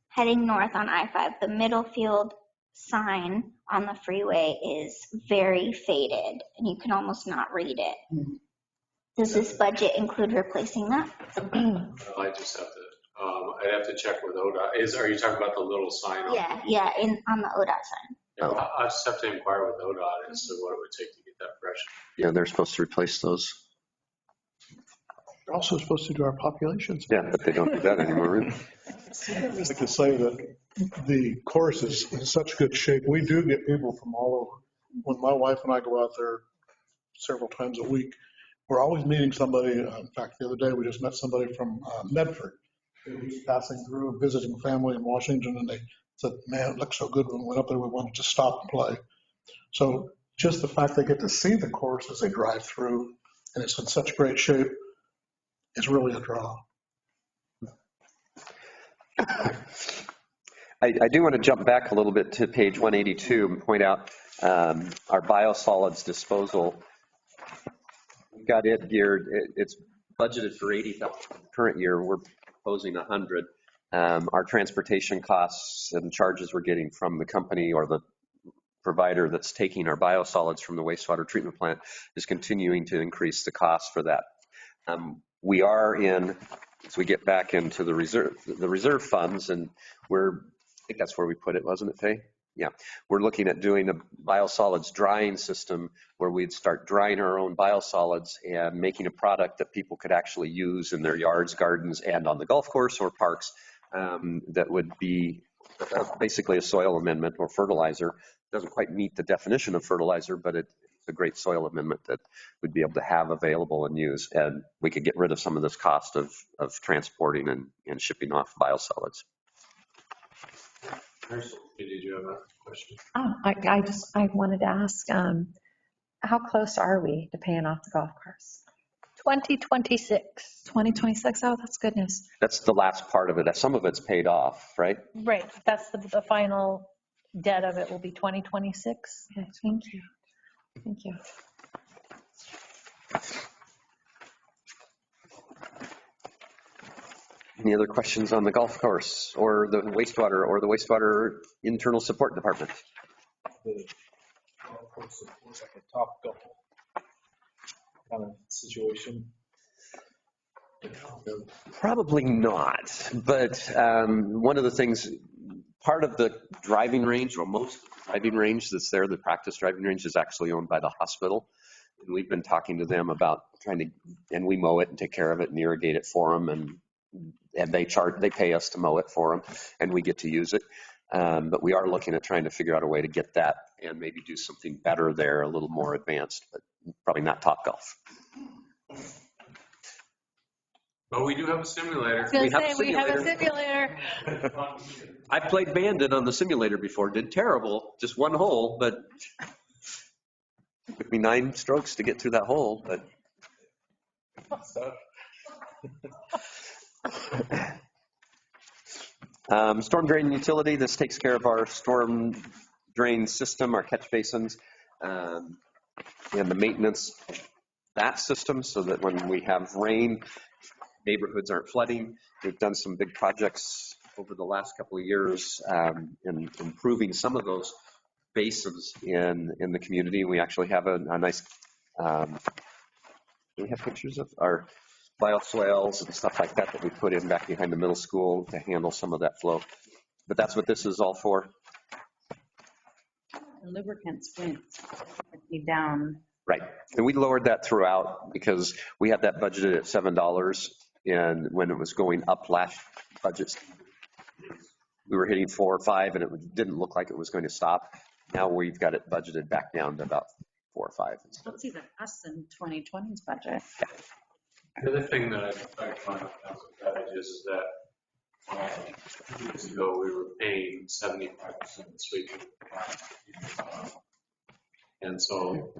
heading north on I-5, the Middlefield sign on the freeway is very faded and you can almost not read it. Does this budget include replacing that? I just have to, I'd have to check with ODOT. Are you talking about the little sign? On Yeah, on the ODOT sign. Yeah, I just have to inquire with ODOT as to what it would take to get that fresh. Yeah, they're supposed to replace those. They're also supposed to do our populations. Yeah, but they don't do that anymore. I'd like to say that the course is in such good shape. We do get people from all over. When my wife and I go out there several times a week, we're always meeting somebody. In fact, the other day we just met somebody from Medford who was passing through, visiting family in Washington, and they said, man, it looks so good when we went up there. We wanted to stop and play. So just the fact they get to see the course as they drive through, and it's in such great shape, is really a draw. I do want to jump back a little bit to page 182 and point out our biosolids disposal. We've got it geared, it's budgeted for 80,000 current year. We're proposing 100. Our transportation costs and charges we're getting from the company or the provider that's taking our biosolids from the wastewater treatment plant is continuing to increase the cost for that. We are as we get back into the reserve funds, and I think that's where we put it, wasn't it, Faye? Yeah, we're looking at doing a biosolids drying system where we'd start drying our own biosolids and making a product that people could actually use in their yards, gardens, and on the golf course or parks that would be basically a soil amendment or fertilizer. It doesn't quite meet the definition of fertilizer, but it's a great soil amendment that we'd be able to have available and use. And we could get rid of some of this cost of transporting and shipping off biosolids. Did you have a question? Oh, I wanted to ask, how close are we to paying off the golf course? 2026. 2026, oh, that's good news. That's the last part of it. Some of it's paid off, right? Right, that's the final debt of it will be 2026. Okay, thank you. Thank you. Any other questions on the golf course or the wastewater internal support department? The golf course looks like a top couple kind of situation. Probably not, but one of the things, part of the driving range, or most of the driving range that's there, the practice driving range, is actually owned by the hospital. And we've been talking to them about trying to, and we mow it and take care of it and irrigate it for them, and they pay us to mow it for them, and we get to use it. But we are looking at trying to figure out a way to get that and maybe do something better there, a little more advanced, but probably not Topgolf. But we do have a simulator. I was going to say, we have a simulator. I played Bandit on the simulator before, did terrible, just one hole, but it took me 9 strokes to get through that hole, but. Storm drain utility, this takes care of our storm drain system, our catch basins, and the maintenance of that system so that when we have rain, neighborhoods aren't flooding. We've done some big projects over the last couple of years in improving some of those basins in the community. We actually have a nice, we have pictures of our bioswales and stuff like that we put in back behind the middle school to handle some of that flow. But that's what this is all for. The lubricants went down. Right. And we lowered that throughout because we had that budgeted at $7. And when it was going up last budget, we were hitting 4 or 5 and it didn't look like it was going to stop. Now we've got it budgeted back down to about 4 or 5. Let's even us in 2020's budget. The other thing that I find with Council Cottage is that 2 years ago, we were paying 75% of the sweeping. And so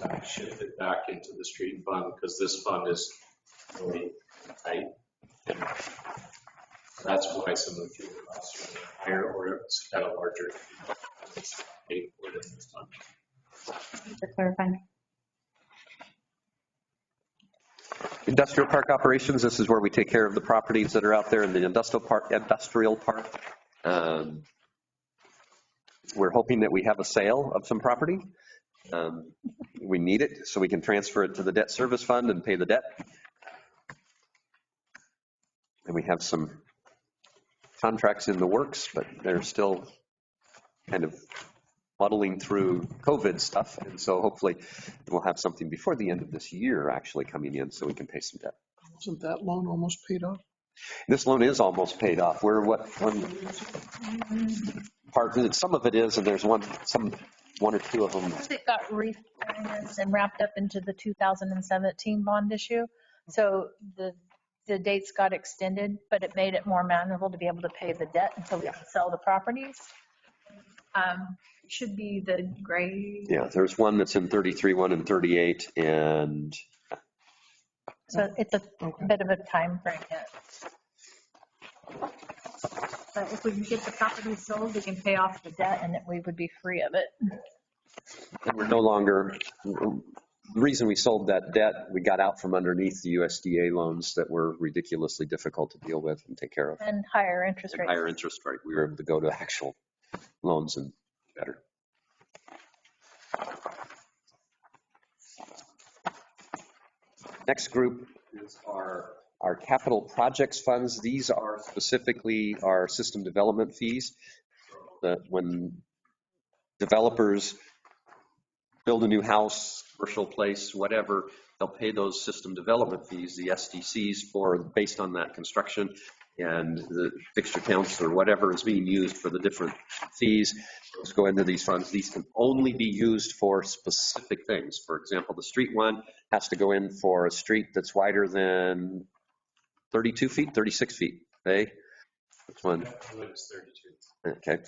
I shifted back into the street fund because this fund is really tight. And that's why some of the fuel costs are higher, or it's got a larger pay for it this time. Thanks for clarifying. Industrial park operations, this is where we take care of the properties that are out there in the industrial park. We're hoping that we have a sale of some property. We need it so we can transfer it to the debt service fund and pay the debt. And we have some contracts in the works, but they're still kind of muddling through COVID stuff. And so hopefully we'll have something before the end of this year actually coming in so we can pay some debt. Isn't that loan almost paid off? This loan is almost paid off. We're what, one part, some of it is, and there's one or two of them. It got refinanced and wrapped up into the 2017 bond issue. So the dates got extended, but it made it more manageable to be able to pay the debt until we can sell the properties. Should be the gray. Yeah, there's one that's in 33, one in 38, and. So it's a bit of a time frame yet. But if we can get the property sold, we can pay off the debt and we would be free of it. And we're no longer, the reason we sold that debt, we got out from underneath the USDA loans that were ridiculously difficult to deal with and take care of. And higher interest rates. Higher interest rate. We were able to go to actual loans and better. Next group is our capital projects funds. These are specifically our system development fees. That when developers build a new house, commercial place, whatever, they'll pay those system development fees, the SDCs, based on that construction and the fixture counts or whatever is being used for the different fees. Those go into these funds. These can only be used for specific things. For example, the street one has to go in for a street that's wider than 32 feet, 36 feet. Okay, which one? It's 32. Okay,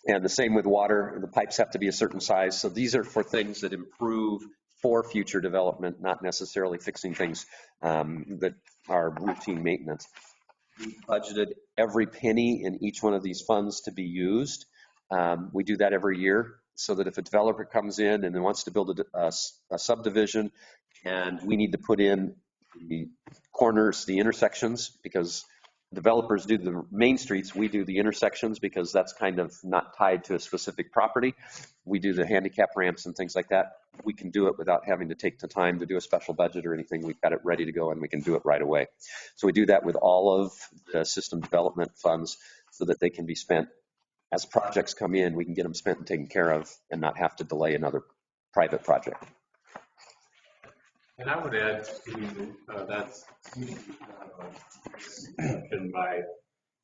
and the same with water. The pipes have to be a certain size. So these are for things that improve for future development, not necessarily fixing things that are routine maintenance. We budgeted every penny in each one of these funds to be used. We do that every year so that if a developer comes in and wants to build a subdivision and we need to put in the corners, the intersections, because developers do the main streets, we do the intersections because that's kind of not tied to a specific property. We do the handicap ramps and things like that. We can do it without having to take the time to do a special budget or anything. We've got it ready to go and we can do it right away. So we do that with all of the system development funds so that they can be spent as projects come in, we can get them spent and taken care of and not have to delay another private project. And I would add to that's by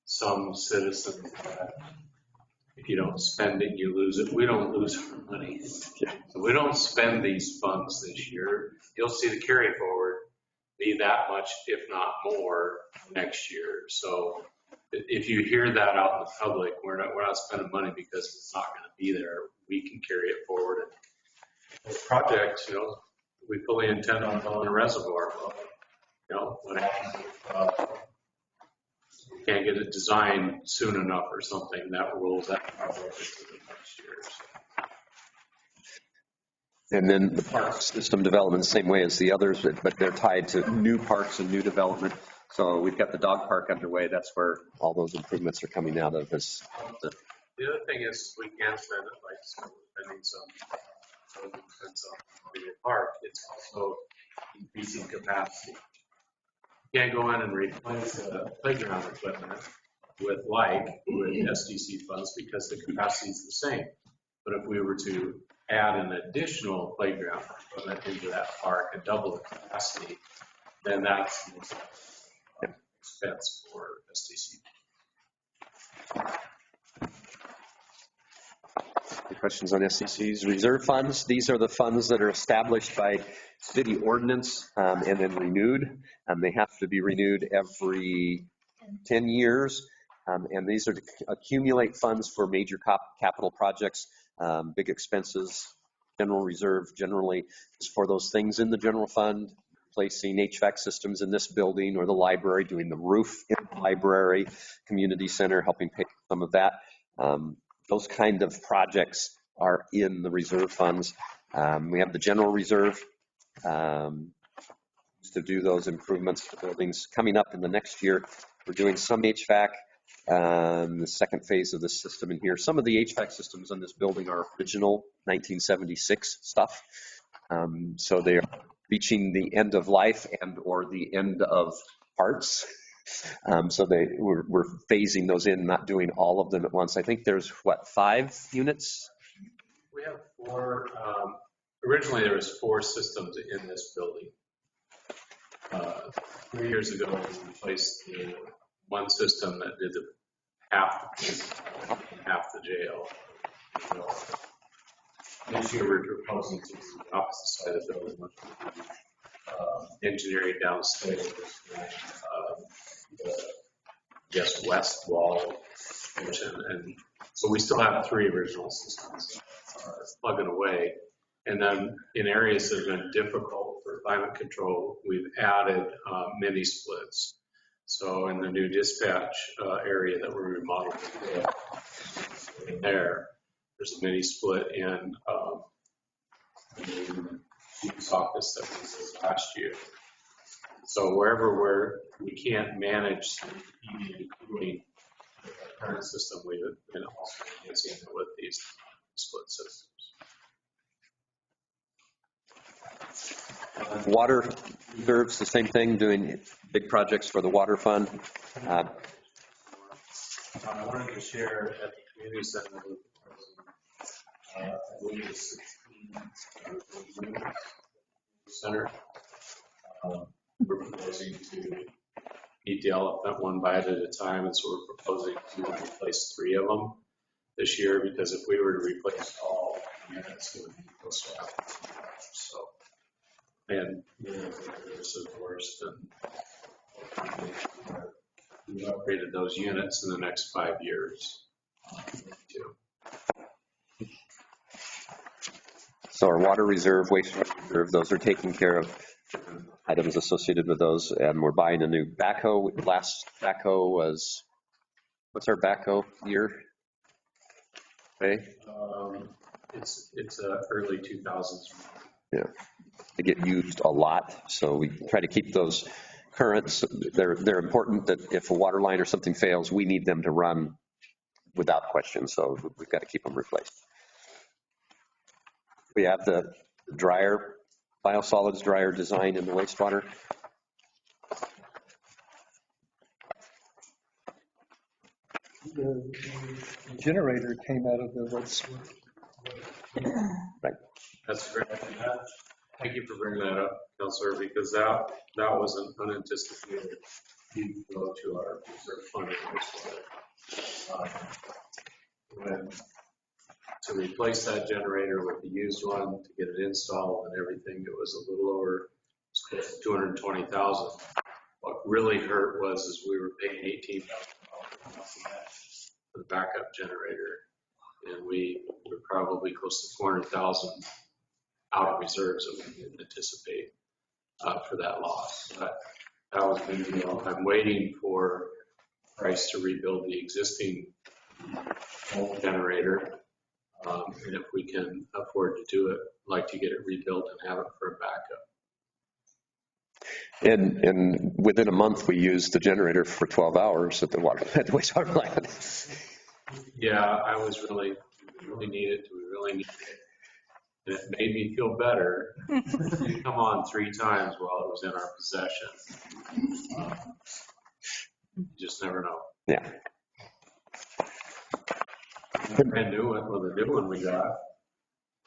some citizens that if you don't spend it, you lose it. We don't lose our money. So we don't spend these funds this year. You'll see the carry forward be that much, if not more, next year. So if you hear that out in the public, we're not spending money because it's not going to be there. We can carry it forward. And the project, we fully intend on building a reservoir. What happens if we can't get it designed soon enough or something, that rolls that project into the next year. And then the park system development, same way as the others, but they're tied to new parks and new development. So we've got the dog park underway. That's where all those improvements are coming out of. The other thing is we can spend it like spending some park. It's also increasing capacity. You can't go in and replace the playground equipment with SDC funds because the capacity is the same. But if we were to add an additional playground equipment into that park and double the capacity, then that's expense for SDC. Any questions on SDC's reserve funds? These are the funds that are established by city ordinance and then renewed. They have to be renewed every 10 years. And these are to accumulate funds for major capital projects, big expenses. General reserve generally is for those things in the general fund, placing HVAC systems in this building or the library, doing the roof in the library, community center, helping pay for some of that. Those kind of projects are in the reserve funds. We have the general reserve to do those improvements to buildings. Coming up in the next year, we're doing some HVAC. The second phase of the system in here. Some of the HVAC systems in this building are original 1976 stuff. So they are reaching the end of life and or the end of parts. So we're phasing those in, not doing all of them at once. I think there's, 5 units? We have 4. Originally, there was 4 systems in this building. 3 years ago, we replaced the one system that did half the jail. So this year we're proposing to the opposite side of the building, which would be engineering downstairs, the west wall, and so we still have 3 original systems plugging away. And then in areas that have been difficult for climate control, we've added mini splits. So in the new dispatch area that we're remodeling there's a mini split in the chief's office that we did last year. So wherever we can't manage the heating and cooling with the current system, we've been also enhancing it with these split systems. Water reserves, the same thing, doing big projects for the water fund. I wanted to share at the community center, I believe it's 16 center. We're proposing to eat the elephant one bite at a time, and so we're proposing to replace 3 of them this year, because if we were to replace all units, it would be close to half. So, and this is worse than we upgraded those units in the next 5 years. So our water reserve, wastewater reserve, those are taken care of, items associated with those, and we're buying a new backhoe. Last backhoe was, what's our backhoe year? Okay. It's early 2000s. Yeah, they get used a lot, so we try to keep those current. So they're important that if a water line or something fails, we need them to run without question. So we've got to keep them replaced. We have the dryer, biosolids dryer design in the wastewater. The generator came out of the wastewater. Right. That's great. Thank you for bringing that up, Counselor, because that was an unanticipated deep flow to our reserve fund. When to replace that generator with the used one, to get it installed and everything, it was a little over, it was close to 220,000. What really hurt was we were paying $18,000 for the backup generator, and we were probably close to 400,000 out of reserves that we didn't anticipate for that loss. But that was big deal. I'm waiting for price to rebuild the existing old generator. And if we can afford to do it, I'd like to get it rebuilt and have it for a backup. And within a month, we used the generator for 12 hours at the wastewater plant. Yeah, I was really needed. We really needed it. And it made me feel better. It did come on 3 times while it was in our possession. You just never know. Yeah. The brand new one, well, the new one we got,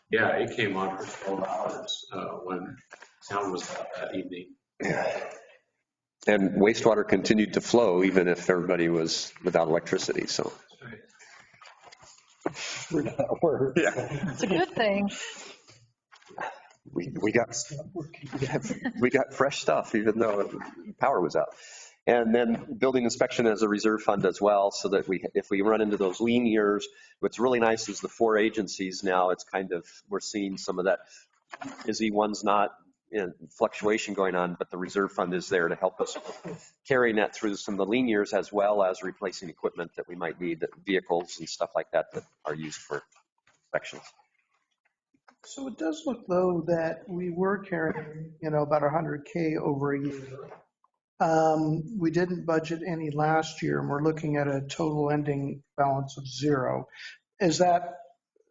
yeah, it came on for 12 hours when sound was out that evening. And wastewater continued to flow even if everybody was without electricity. So We're not worried. yeah, It's a good thing. we got fresh stuff even though power was out. And then building inspection as a reserve fund as well, so that if we run into those lean years, what's really nice is the 4 agencies now, it's kind of, we're seeing some of that busy ones, not in fluctuation going on, but the reserve fund is there to help us carrying that through some of the lean years, as well as replacing equipment that we might need, vehicles and stuff like that that are used for inspections. So it does look though that we were carrying, about 100K over a year. We didn't budget any last year, and we're looking at a total ending balance of 0. Is that,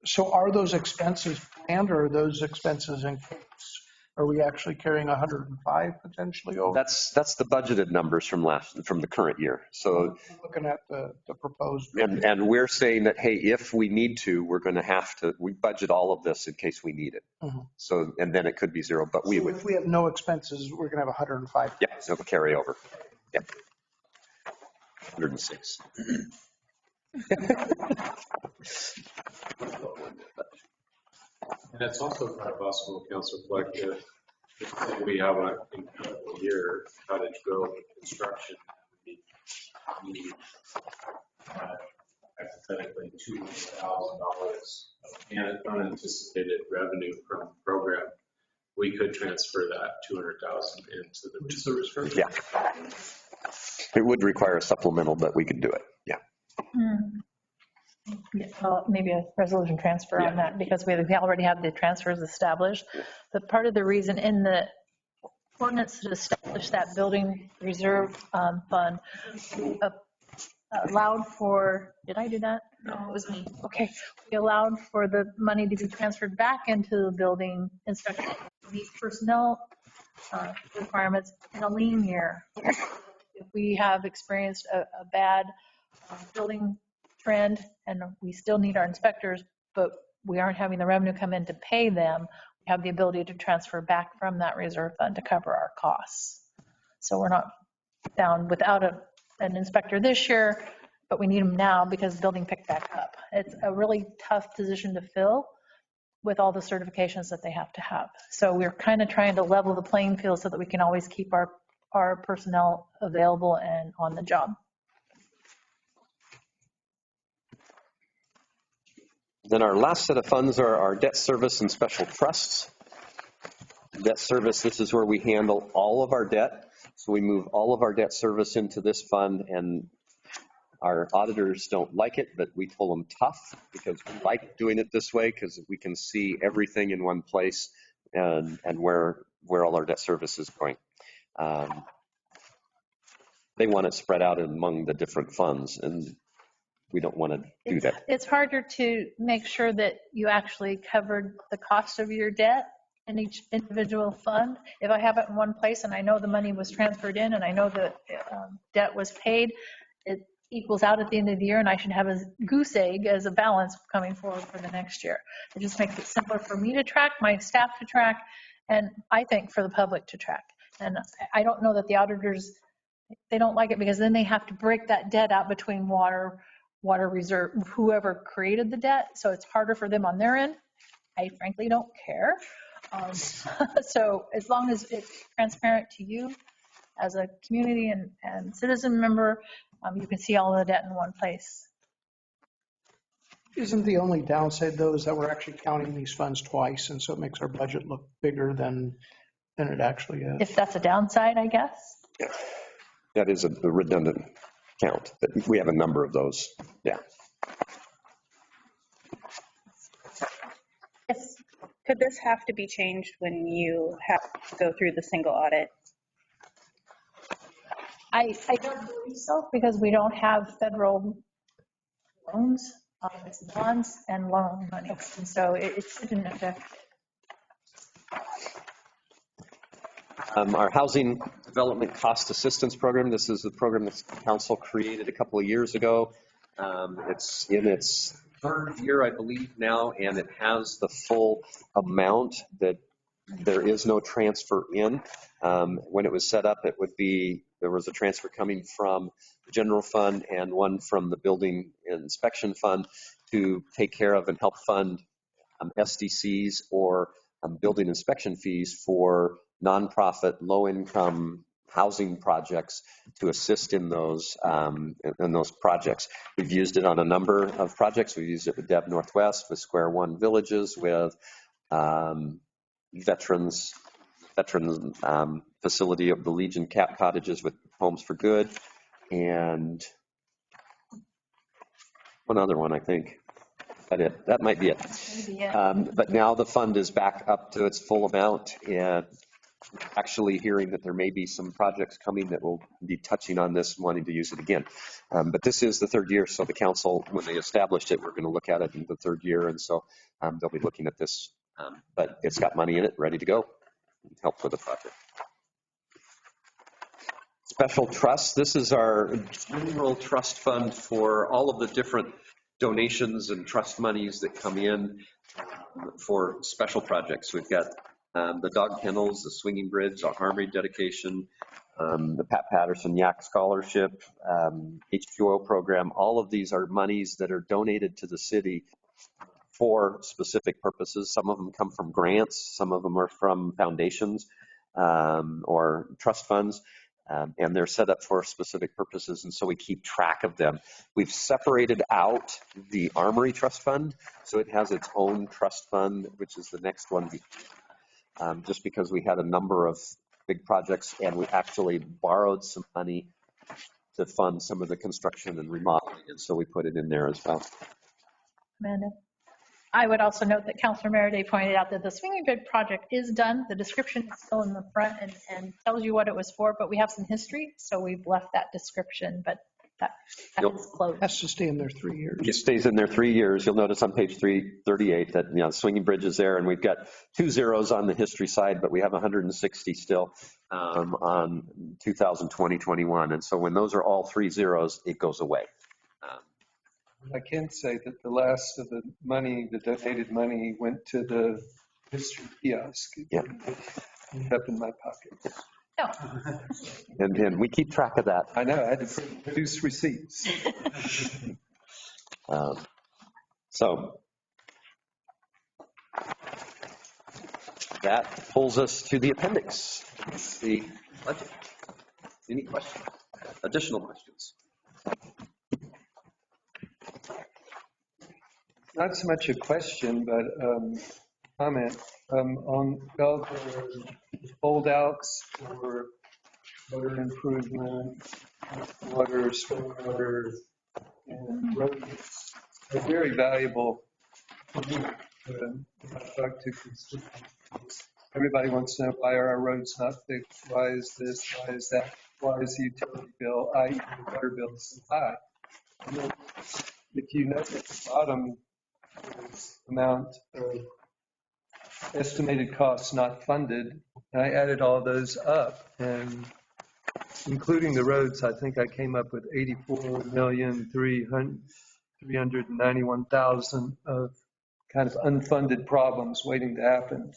so are those expenses planned, or are those expenses in case? Are we actually carrying 105 potentially over? That's the budgeted numbers from the current year. So looking at the proposed. And we're saying that, hey, if we need to, we're going to have to, we budget all of this in case we need it. Mm-hmm. So, and then it could be 0, but we would. If we have no expenses, we're going to have 105. Yeah, it'll carry over. Yeah. 106. And it's also kind of possible, Councilor Fleck, if we have an incredible year, Cottage Grove construction, we need hypothetically $200,000 of unanticipated revenue from the program. We could transfer that 200,000 into the reserve. Yeah. It would require a supplemental, but we could do it. Yeah. Well, maybe a resolution transfer on that, because we already have the transfers established. But part of the reason in the ordinance to establish that building reserve fund allowed for, did I do that? No, it was me. Okay. We allowed for the money to be transferred back into the building inspection, these personnel requirements in a lean year. If we have experienced a bad building trend and we still need our inspectors, but we aren't having the revenue come in to pay them, we have the ability to transfer back from that reserve fund to cover our costs. So we're not down without an inspector this year, but we need them now because the building picked back up. It's a really tough position to fill with all the certifications that they have to have. So we're kind of trying to level the playing field so that we can always keep our personnel available and on the job. Then our last set of funds are our debt service and special trusts. Debt service, this is where we handle all of our debt. So we move all of our debt service into this fund, and our auditors don't like it, but we told them tough because we like doing it this way because we can see everything in one place and where all our debt service is going. they want it spread out among the different funds, and we don't want to do that. It's harder to make sure that you actually covered the cost of your debt in each individual fund. If I have it in one place and I know the money was transferred in and I know the debt was paid, it equals out at the end of the year and I should have a goose egg as a balance coming forward for the next year. It just makes it simpler for me to track, my staff to track, and I think for the public to track. And I don't know that the auditors, they don't like it because then they have to break that debt out between water reserve, whoever created the debt. So it's harder for them on their end. I frankly don't care. So as long as it's transparent to you as a community and citizen member, you can see all the debt in one place. Isn't the only downside, though, is that we're actually counting these funds twice, and so it makes our budget look bigger than it actually is. If that's a downside, I guess. Yeah. That is a redundant count, but we have a number of those. Yeah. Yes. Could this have to be changed when you have to go through the single audit? I don't believe so because we don't have federal loans. It's bonds and loan money. And so it shouldn't affect it. Our housing development cost assistance program, this is a program that council created a couple of years ago. It's in its third year, I believe now, and it has the full amount that there is no transfer in. When it was set up, there was a transfer coming from the general fund and one from the building inspection fund to take care of and help fund SDCs or building inspection fees for nonprofit, low-income housing projects to assist in those projects. We've used it on a number of projects. We've used it with Deb Northwest, with Square One Villages, with veterans facility of the Legion Cottages with Homes for Good, and one other one, I think. That might be it. But now the fund is back up to its full amount, and actually hearing that there may be some projects coming that will be touching on this, wanting to use it again. But this is the third year, so the council, when they established it, we're going to look at it in the third year, and so they'll be looking at this. But it's got money in it, ready to go, help with the project. Special trust, this is our general trust fund for all of the different donations and trust monies that come in for special projects. We've got the dog kennels, the swinging bridge, our armory dedication, the Pat Patterson Yak Scholarship, H2O program. All of these are monies that are donated to the city for specific purposes. Some of them come from grants, some of them are from foundations or trust funds. And they're set up for specific purposes, and so we keep track of them. We've separated out the Armory Trust Fund, so it has its own trust fund, which is the next one, just because we had a number of big projects, and we actually borrowed some money to fund some of the construction and remodeling, and so we put it in there as well. Amanda. I would also note that Councilor Meriday pointed out that the Swinging Bridge project is done. The description is still in the front and tells you what it was for, but we have some history, so we've left that description, but that is closed. Has to stay in there 3 years. It stays in there 3 years. You'll notice on page 338 that Swinging Bridge is there, and we've got 2 zeros on the history side, but we have 160 still on 2020-21, and so when those are all 3 zeros, it goes away. I can say that the last of the money, the donated money, went to the history kiosk. Yeah. Ended up in my pocket. No. And we keep track of that. I know, I had to produce receipts. So that pulls us to the appendix, the budget. Any questions? Additional questions? Not so much a question, but comment on all the holdouts for water improvement, water, stormwater, and roads. They're very valuable for me. I've talked to constituents. Everybody wants to know, why are our roads not fixed? Why is this? Why is that? why is the utility bill, i.e. the water bill, so high? And then if you note at the bottom, there's amount of estimated costs not funded, and I added all those up, and including the roads, I think I came up with 84,391,000 of kind of unfunded problems waiting to happen.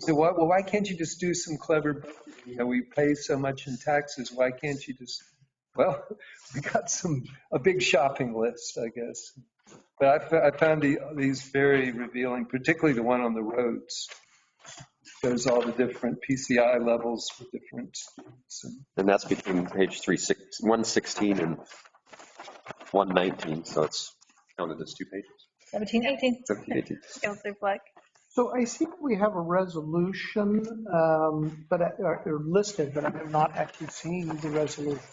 So why can't you just do some clever budgeting? You know, we pay so much in taxes. Why can't you just, well, we got a big shopping list, I guess. But I found these very revealing, particularly the one on the roads. Shows all the different PCI levels for different streets. And that's between page 116 and 119, so it's counted as 2 pages. 17, 18. 17, 18. Counselor Fleck. So I see that we have a resolution, but or listed, but I have not actually seen the resolution.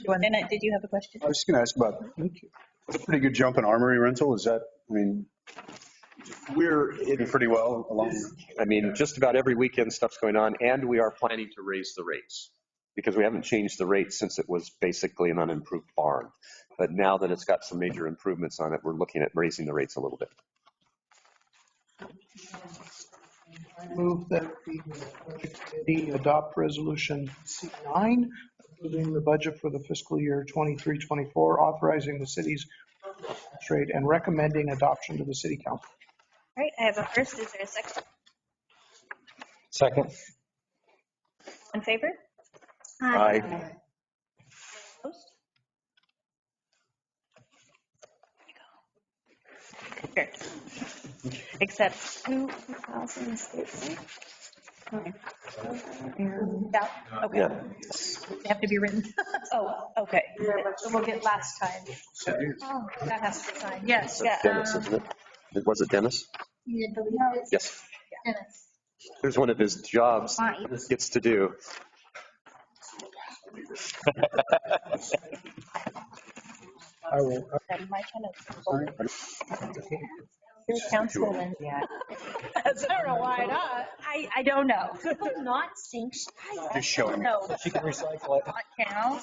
Annette, did you have a question? I was just going to ask about, it's a pretty good jump in armory rental. Is that, I mean, we're hitting pretty well along. I mean, just about every weekend stuff's going on, and we are planning to raise the rates because we haven't changed the rates since it was basically an unimproved barn. But now that it's got some major improvements on it, we're looking at raising the rates a little bit. I move that the budget committee adopt resolution C9, approving the budget for the fiscal year 23-24, authorizing the city's tax rate and recommending adoption to the city council. All right, I have a first. Is there a second? Second. In favor? Aye. Opposed? Sure. Except 2,000. Okay. Yeah. They have to be written. Oh, okay. So we'll get last time. Oh, that has to be signed. Yes. Yeah. Dennis, isn't it? Was it Dennis? You delete it? Yes. Dennis. Here's one of his jobs Dennis gets to do. I will. My tenants. Your councilman. Yeah. I don't know why not. I don't know. Not sync. Just showing. No. She can recycle it. Not count.